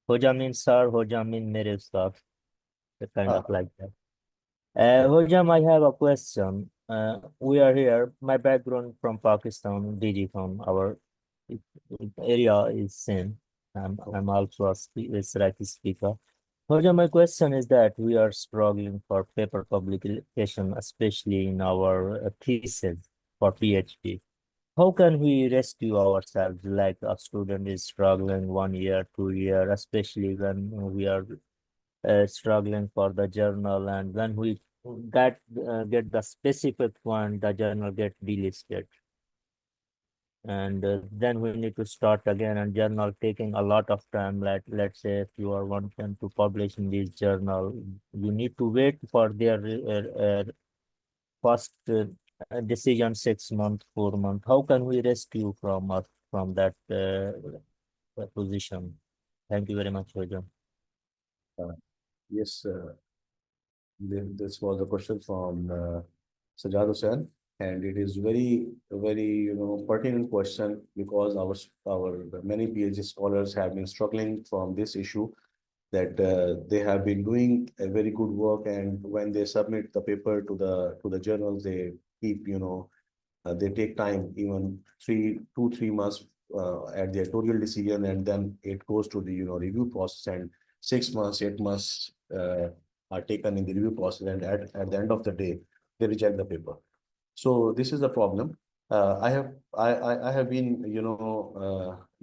Hocam means sir, hocam means mere ustad. The kind Ah, of like that. Hocam, I have a question. We are here. My background from Pakistan, DG from our area is same. I'm also a Seraiki speaker. Hoja, my question is that we are struggling for paper publication, especially in our thesis for PhD. how can we rescue ourselves? Like a student is struggling 1 year, 2 year, especially when we are struggling for the journal, and when we get the specific one, the journal get delisted, and then we need to start again, and journal taking a lot of time. Like, let's say if you are wanting to publish in this journal, you need to wait for their first decision, 6 months, 4 months. How can we rescue from us from that position? Thank you very much, Rojan. Yes, this was a question from Sajad Hussain, and it is very pertinent question because our many PhD scholars have been struggling from this issue that they have been doing a very good work, and when they submit the paper to the journals, they keep they take time, even 3 months at the editorial decision, and then it goes to the review process, and 6 months, 8 months are taken in the review process, and at the end of the day, they reject the paper. So this is the problem. I have been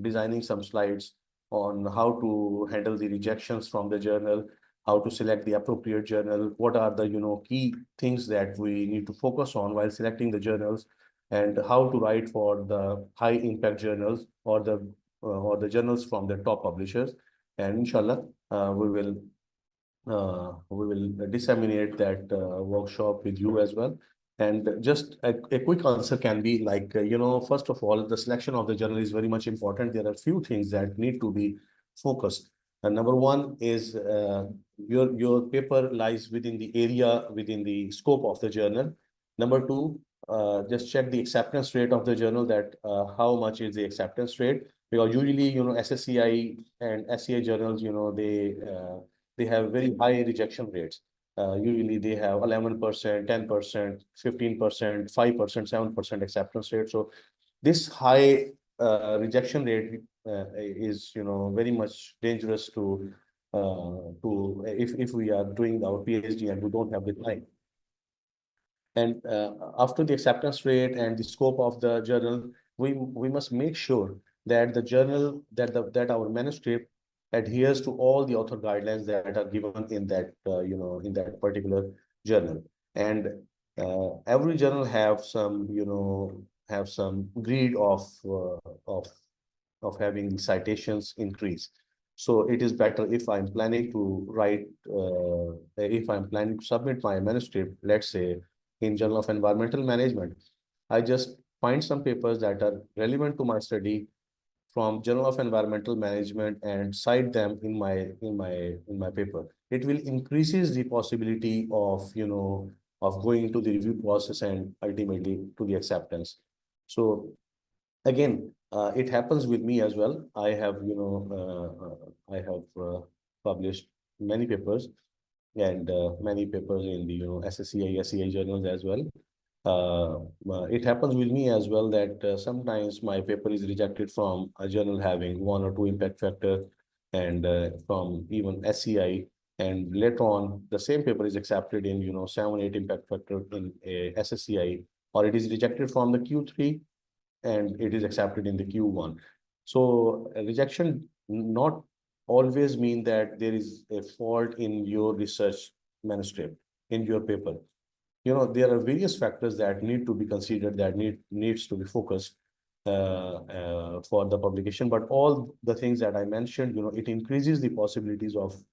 designing some slides on how to handle the rejections from the journal, how to select the appropriate journal, what are the key things that we need to focus on while selecting the journals, and how to write for the high impact journals or the journals from the top publishers. And inshallah, we will disseminate that workshop with you as well. And just a quick answer can be like, first of all, the selection of the journal is very much important. There are few things that need to be focused. And number one is your paper lies within the area, within the scope of the journal. Number two, just check the acceptance rate of the journal, that how much is the acceptance rate, because usually, SSCI and SCI journals, they have very high rejection rates. Usually they have 11%, 10%, 15%, 5%, 7% acceptance rate. So this high rejection rate is, very much dangerous to if we are doing our PhD and we don't have the time. And after the acceptance rate and the scope of the journal, we must make sure that the journal, that our manuscript adheres to all the author guidelines that are given in that in that particular journal. And every journal have some greed of having the citations increase. So it is better if I'm planning to write, if I'm planning to submit my manuscript, let's say in Journal of Environmental Management, I just find some papers that are relevant to my study from Journal of Environmental Management and cite them in my paper. It will increases the possibility of of going to the review process and ultimately to the acceptance. So again, it happens with me as well. I have I have published many papers, and many papers in the SSCI, SCI journals as well. It happens with me as well that sometimes my paper is rejected from a journal having 1 or 2 impact factor, and from even SCI, and later on the same paper is accepted in 7, 8 impact factor in a SSCI, or it is rejected from the Q3 and it is accepted in the Q1. So rejection not always mean that there is a fault in your research manuscript, in your paper. There are various factors that need to be considered, that needs to be focused for the publication. But all the things that I mentioned, it increases the possibilities of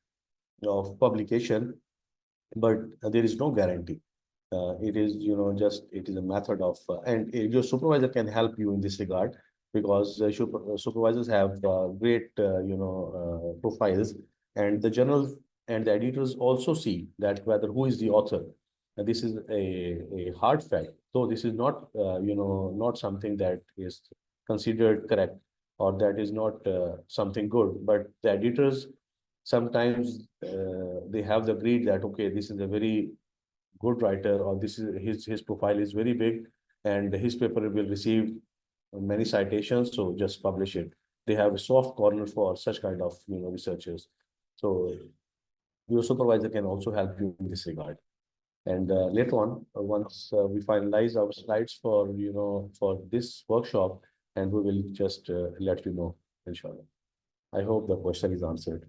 publication, but there is no guarantee. It is, just it is a method of, and your supervisor can help you in this regard, because supervisors have great, profiles, and the journals and the editors also see that whether who is the author. And this is a hard fact. So this is not, not something that is considered correct, or that is not something good. But the editors sometimes they have the greed that, okay, this is a very good writer, or this is his profile is very big, and his paper will receive many citations, so just publish it. They have a soft corner for such kind of researchers. So your supervisor can also help you in this regard. And later on, once we finalize our slides for, for this workshop, and we will just let you know, inshallah. I hope the question is answered.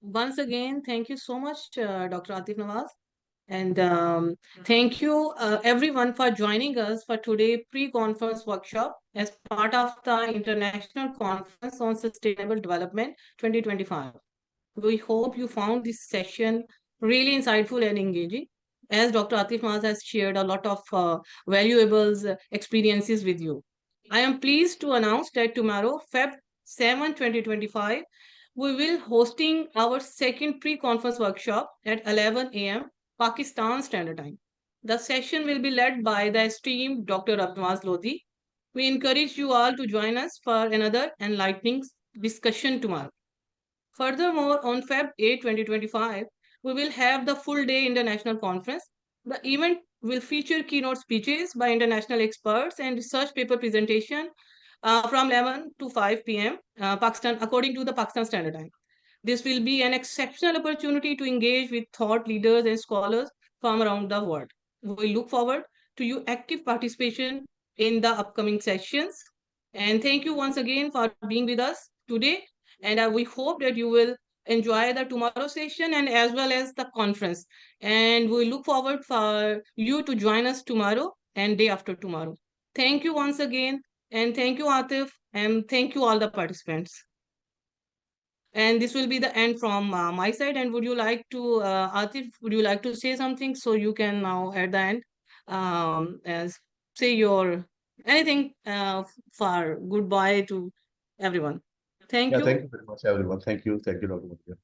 Once again, thank you so much, Dr. Atif Nawaz. And thank you, everyone, for joining us for today pre-conference workshop as part of the International Conference on Sustainable Development 2025. We hope you found this session really insightful and engaging, as Dr. Atif Nawaz has shared a lot of valuable experiences with you. I am pleased to announce that tomorrow, Feb 7, 2025, we will hosting our second pre-conference workshop at 11 a.m. Pakistan Standard Time. The session will be led by the esteemed Dr. Abnawaz Lodi. We encourage you all to join us for another enlightening discussion tomorrow. Furthermore, on Feb 8, 2025, we will have the full day international conference. The event will feature keynote speeches by international experts and research paper presentation from 11 to 5 p.m. Pakistan, according to the Pakistan Standard Time. This will be an exceptional opportunity to engage with thought leaders and scholars from around the world. We look forward to your active participation in the upcoming sessions. And thank you once again for being with us today. And we hope that you will enjoy the tomorrow session and as well as the conference. And we look forward for you to join us tomorrow and day after tomorrow. Thank you once again. And thank you, Atif. And thank you all the participants. And this will be the end from my side. And would you like to, Atif, would you like to say something? So you can now at the end as say your anything for goodbye to everyone. Thank Yeah, you. thank you very much, everyone. Thank you, Dr. Matia.